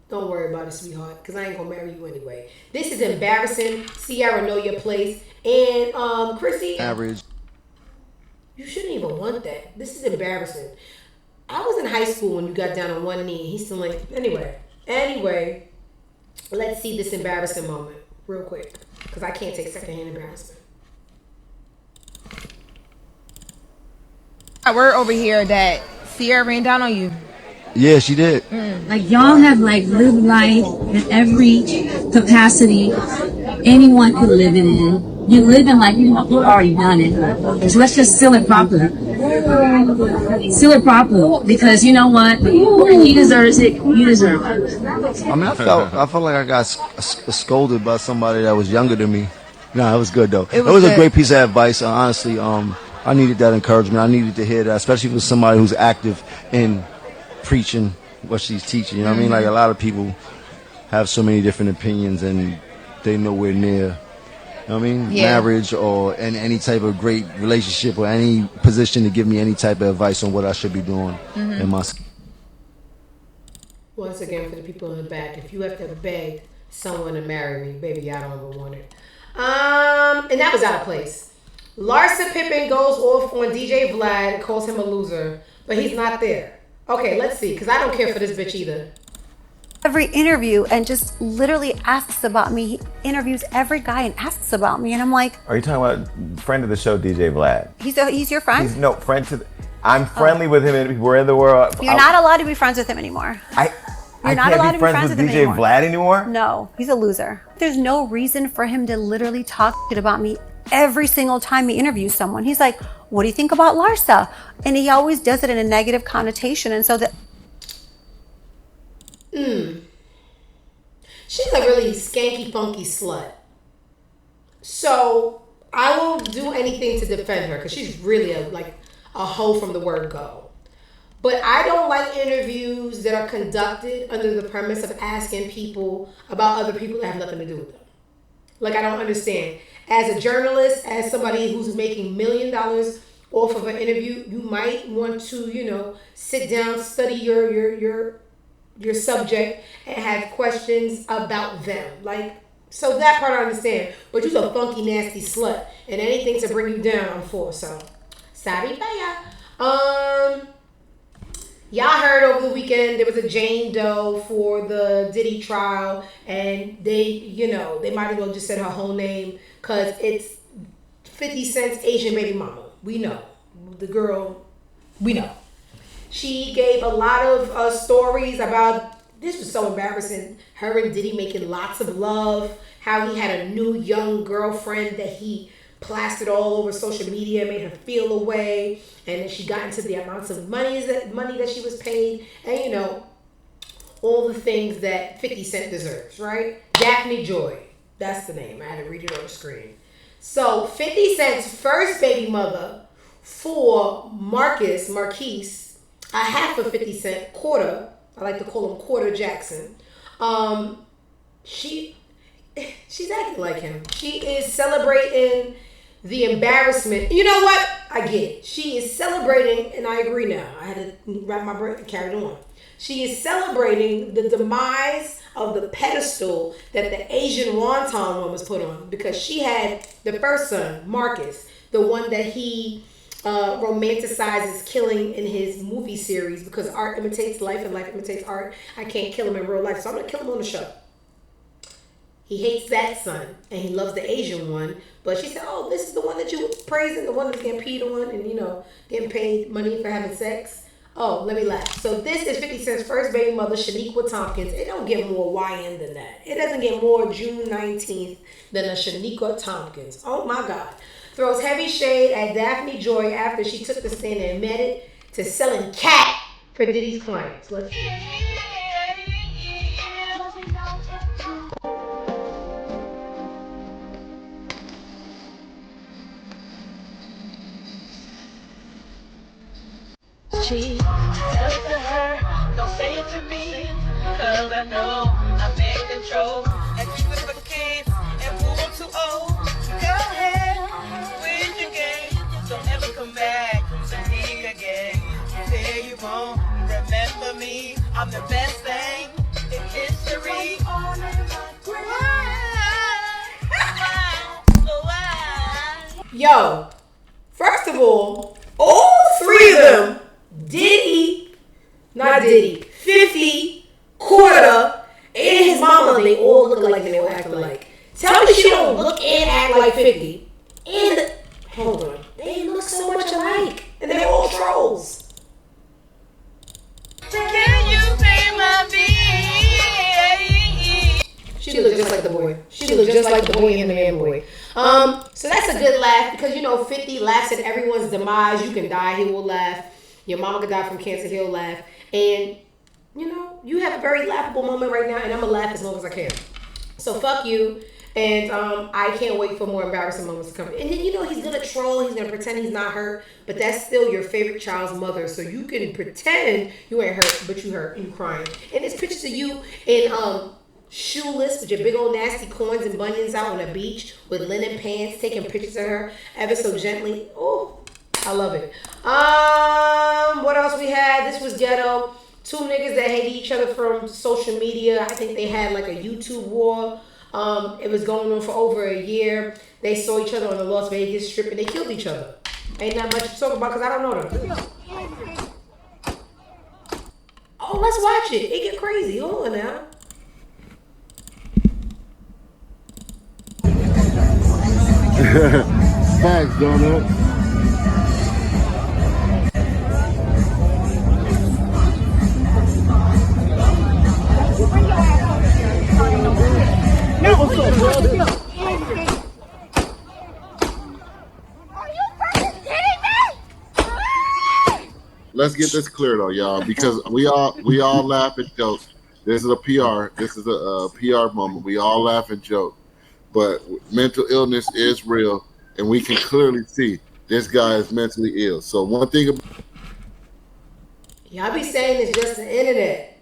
don't worry about it, sweetheart, because I ain't gonna marry you anyway. This is embarrassing. Ciara, know your place. And Chrissy, average. You shouldn't even want that. This is embarrassing. I was in high school when you got down on one knee. He's still like, anyway, let's see this embarrassing moment real quick, because I can't take secondhand embarrassment. I word over here that Ciara ran down on you. Yeah, she did. Like, y'all have like lived life in every capacity anyone could live in. You're living like you already done it. So let's just seal it properly. still a problem because you know what? He deserves it. You deserve it. I mean, I felt like I got scolded by somebody that was younger than me. No, it was good though. It was a great piece of advice. Honestly, I needed that encouragement. I needed to hear that, especially for somebody who's active in preaching what she's teaching. You know what I mean? Like a lot of people have so many different opinions and they nowhere near. You know what I mean? Yeah. Marriage or any type of great relationship or any position to give me any type of advice on what I should be doing in my. Once again, for the people in the back, if you have to beg someone to marry me, baby, I don't ever want it. And that was out of place. Larsa Pippen goes off on DJ Vlad and calls him a loser, but he's not there. Okay, let's see, because I don't care for this bitch either. Every interview and just literally asks about me. He interviews every guy and asks about me, and I'm like, Are you talking about friend of the show, DJ Vlad? he's your friend? He's no friend to. I'm friendly with him, and we're in the world. You're not allowed to be friends with him anymore. I can't be friends with DJ Vlad anymore? No, he's a loser. There's no reason for him to literally talk shit about me every single time he interviews someone. He's like, what do you think about Larsa? And he always does it in a negative connotation. And so that... She's a really skanky, funky slut. So I will do anything to defend her because she's really a hoe from the word go. But I don't like interviews that are conducted under the premise of asking people about other people that have nothing to do with them. Like, I don't understand. As a journalist, as somebody who's making $1 million off of an interview, you might want to, sit down, study your subject, and have questions about them. So that part I understand. But you're a funky, nasty slut, and anything to bring you down, I'm for. So, sorry, bye. Y'all heard over the weekend there was a Jane Doe for the Diddy trial, and they might as well just said her whole name because it's 50 Cent's Asian baby mama. We know. The girl, we know. She gave a lot of stories about, this was so embarrassing, her and Diddy making lots of love, how he had a new young girlfriend that he plastered all over social media, made her feel away, and then she got into the amounts of money that she was paid, and all the things that 50 Cent deserves, right? Daphne Joy, that's the name. I had to read it on the screen. So 50 Cent's first baby mother for Marquise, a half of 50 Cent, quarter, I like to call him Quarter Jackson. She's acting like him. She is celebrating the embarrassment. You know what? I get it. She is celebrating, and I agree now. I had to wrap my brain and carry it on. She is celebrating the demise of the pedestal that the Asian wonton one was put on, because she had the first son, Marcus, the one that he romanticizes killing in his movie series, because art imitates life and life imitates art. I can't kill him in real life, so I'm going to kill him on the show. He hates that son, and he loves the Asian one. But she said, oh, this is the one that you were praising, the one that's getting peed on and, getting paid money for having sex. Oh, let me laugh. So this is 50 Cent's first baby mother, Shaniqua Tompkins. It don't get more YN than that. It doesn't get more June 19th than a Shaniqua Tompkins. Oh, my God. Throws heavy shade at Daphne Joy after she took the stand and admitted to selling cat for Diddy's clients. Let's see. Tell it to her, don't say it to me, cause I know I'm in control. And keep it for kids and move on too old. Go ahead, win your game, don't ever come back to me again. You say you won't remember me, I'm the best thing in history. Yo, first of all three of them, Diddy, not Diddy, 50, Quarter, and his mama, they all look alike and they all act alike. Tell me she don't look and act like 50. And, hold on, they look so much alike. And they're all trolls. Can you pay my bill? She looked just like the boy. She looked just like the boy and the man boy. So that's a good laugh because 50 laughs at everyone's demise. You can die, he will laugh. Your mama could die from cancer, he'll laugh. And you have a very laughable moment right now, and I'm gonna laugh as long as I can. So fuck you. And I can't wait for more embarrassing moments to come. And then he's gonna troll, he's gonna pretend he's not hurt, but that's still your favorite child's mother. So you can pretend you ain't hurt, but you hurt, you crying. And there's pictures of you in shoeless with your big old nasty corns and bunions out on the beach with linen pants, taking pictures of her ever so gently. Oh, I love it. What else we had? This was ghetto. Two niggas that hate each other from social media. I think they had like a YouTube war. It was going on for over a year. They saw each other on the Las Vegas Strip and they killed each other. Ain't not much to talk about because I don't know them. Oh, let's watch it. It get crazy. Hold on now. Thanks, Donut. Let's get this clear though, y'all, because we all laugh and joke. This is a PR. This is a PR moment. We all laugh and joke, but mental illness is real, and we can clearly see this guy is mentally ill. So one thing about y'all be saying it's just the internet,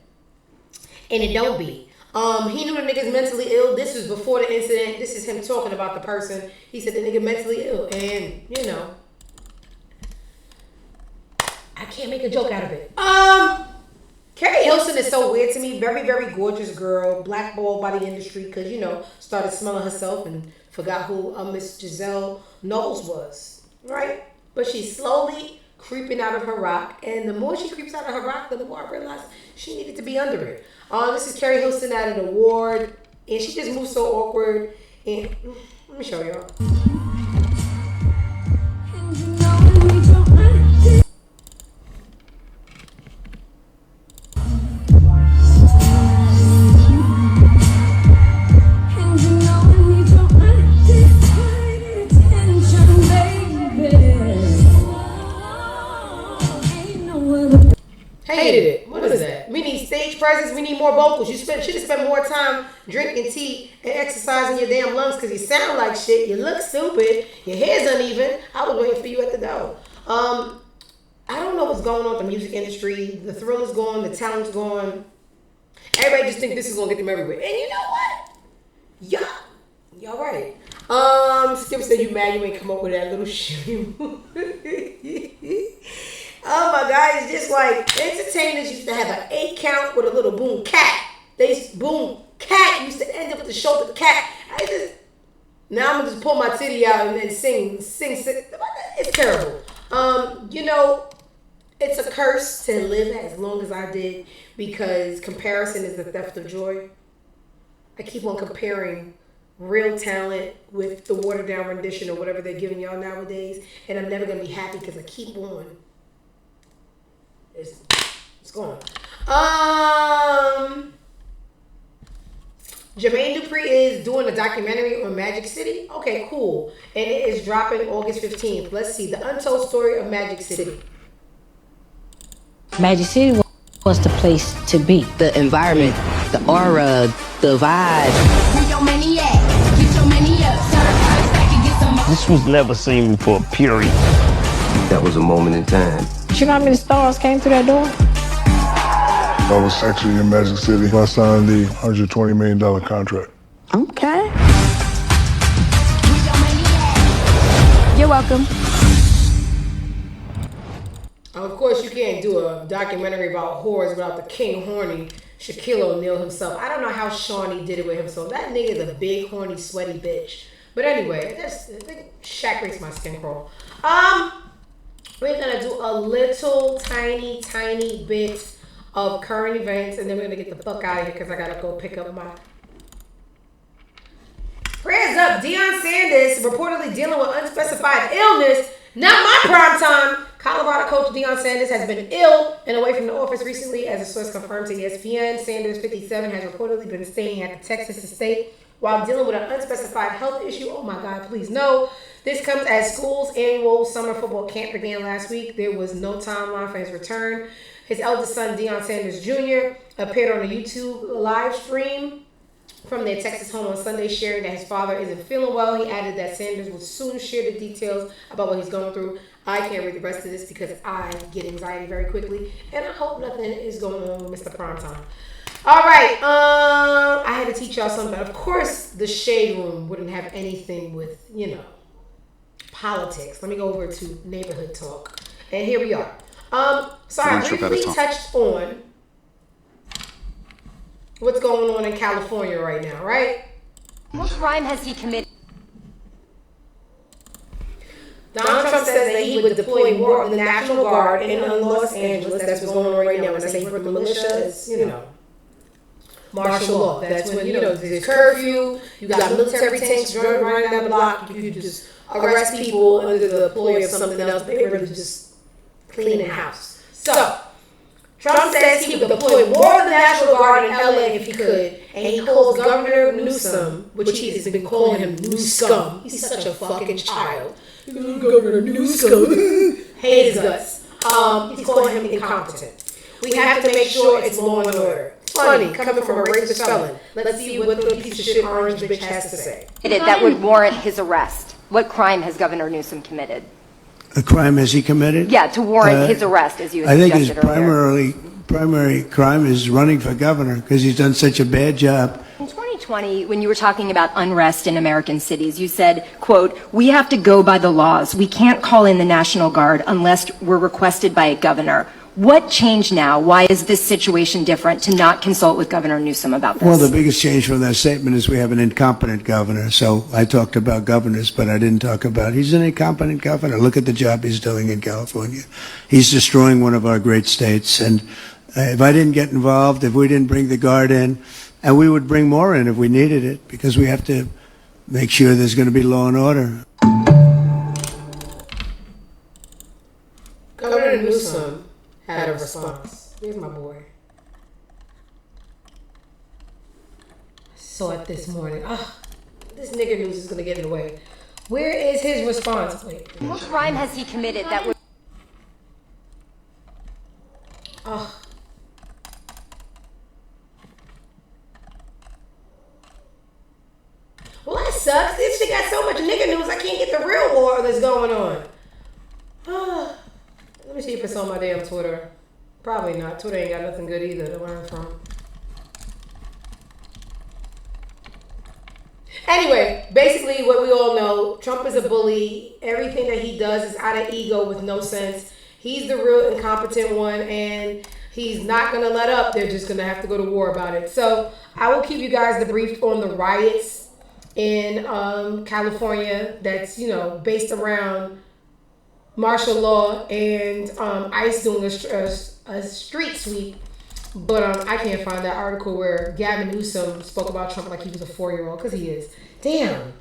and it don't be. He knew the nigga's mentally ill. This was before the incident. This is him talking about the person. He said the nigga mentally ill, and I can't make a joke out of it. Carrie Hilson is so weird to me. Very, very gorgeous girl. Blackballed by the industry because, started smelling herself and forgot who Miss Giselle Knowles was. Right? But she's slowly creeping out of her rock. And the more she creeps out of her rock, the more I realized she needed to be under it. This is Carrie Hilson at an award. And she just moves so awkward. And let me show y'all. Hated it. What is that? We need stage presence. We need more vocals. You should have spent more time drinking tea and exercising your damn lungs because you sound like shit. You look stupid. Your hair's uneven. I was waiting for you at the door. I don't know what's going on with the music industry. The thrill is gone. The talent's gone. Everybody just think this is gonna get them everywhere. And you know what? Y'all right. Skip said you mad you ain't come up with that little shit. Oh my God, it's just like entertainers used to have an 8 count with a little boom cat. Boom cat used to end up with the shoulder the cat. Now I'm gonna just pull my titty out and then sing. It's terrible. It's a curse to live as long as I did because comparison is the theft of joy. I keep on comparing real talent with the watered down rendition or whatever they're giving y'all nowadays, and I'm never gonna be happy because I keep on. It's going on. Jermaine Dupri is doing a documentary on Magic City. Okay, cool. And it is dropping August 15th. Let's see. The untold story of Magic City. Magic City was the place to be. The environment, the aura, the vibe. This was never seen before, period. That was a moment in time. You know how many stars came through that door? I was actually in Magic City. I signed the $120 million contract. Okay. You're welcome. Of course, you can't do a documentary about whores without the king horny Shaquille O'Neal himself. I don't know how Shawnee did it with himself. That nigga is a big, horny, sweaty bitch. But anyway, Shaq makes my skin crawl. We're gonna do a little tiny bit of current events, and then we're gonna get the fuck out of here because I gotta go pick up my. Prayers up. Deion Sanders reportedly dealing with unspecified illness. Not my prime time. Colorado coach Deion Sanders has been ill and away from the office recently, as a source confirmed to ESPN. Sanders, 57, has reportedly been staying at the Texas estate while dealing with an unspecified health issue. Oh my God, please no. This comes as school's annual summer football camp began last week. There was no timeline for his return. His eldest son, Deion Sanders Jr., appeared on a YouTube live stream from their Texas home on Sunday, sharing that his father isn't feeling well. He added that Sanders will soon share the details about what he's going through. I can't read the rest of this because I get anxiety very quickly, and I hope nothing is going on with Mr. Primetime. All right, I had to teach y'all something. Of course, the Shade Room wouldn't have anything with, politics. Let me go over to neighborhood talk, and here we are. So I briefly touched on what's going on in California right now, right? What crime has he committed? Donald Trump says that he would deploy more of the National Guard in Los Angeles. That's what's going on right now. When I say he put the militia, it's, martial law. That's when, there's curfew, you got military tanks running down the block, you just arrest people under the ploy of something else, but they really just clean the house. So, Trump says he would deploy more of the National Guard in LA if he could, and he calls Governor Newsom, which he's been calling him New Scum. He's such a fucking child. Governor New Scum. Hate his guts. He's calling him incompetent. We have to make sure it's law and order. Funny, coming from a rapist felon. Let's see what the piece of shit orange bitch has to say. That would warrant his arrest. What crime has Governor Newsom committed? A crime has he committed? Yeah, to warrant his arrest, as you had I think his suggested earlier. primary crime is running for governor because he's done such a bad job. In 2020, when you were talking about unrest in American cities, you said, quote, "We have to go by the laws. We can't call in the National Guard unless we're requested by a governor." What changed now? Why is this situation different to not consult with Governor Newsom about this? Well, the biggest change from that statement is we have an incompetent governor. So I talked about governors, but I didn't talk about he's an incompetent governor. Look at the job he's doing in California. He's destroying one of our great states. And if I didn't get involved, if we didn't bring the Guard in, and we would bring more in if we needed it, because we have to make sure there's going to be law and order. Governor Newsom had a response. Here's my boy. Saw it this morning. This nigga news is gonna get in the way. Where is his response? Wait. What crime has he committed that would... Well, that sucks. This shit got so much nigga news, I can't get the real war that's going on. Let me see if it's on my damn Twitter. Probably not. Twitter ain't got nothing good either to learn from. Anyway, basically what we all know, Trump is a bully. Everything that he does is out of ego with no sense. He's the real incompetent one, and he's not going to let up. They're just going to have to go to war about it. So I will keep you guys debriefed on the riots in California that's, based around martial law and ICE doing a street sweep. But I can't find that article where Gavin Newsom spoke about Trump like he was a 4-year-old, because he is. Damn.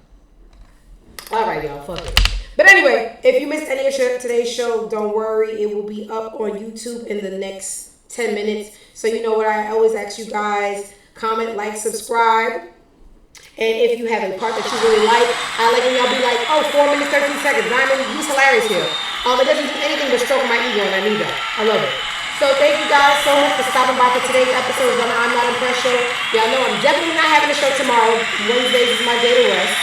All right, y'all, fuck it. But anyway, if you missed any of today's show, don't worry. It will be up on YouTube in the next 10 minutes. So you know what I always ask you guys, comment, like, subscribe. And if you have a part that you really like, I like when y'all be like, 4 minutes, 13 seconds. Diamond, he's hilarious here. It doesn't do anything but stroke my ego, and I need that. I love it. So thank you guys so much for stopping by for today's episode of the I'm Not Impressed show. Y'all know I'm definitely not having a show tomorrow. Wednesdays is my day to rest.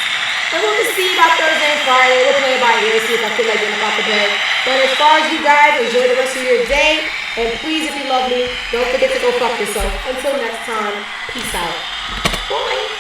And we'll just see about Thursday and Friday. We'll play it by ear, see if I feel like getting up out the bed. But as far as you guys, enjoy the rest of your day. And please, if you love me, don't forget to go fuck yourself. Until next time, peace out. Bye.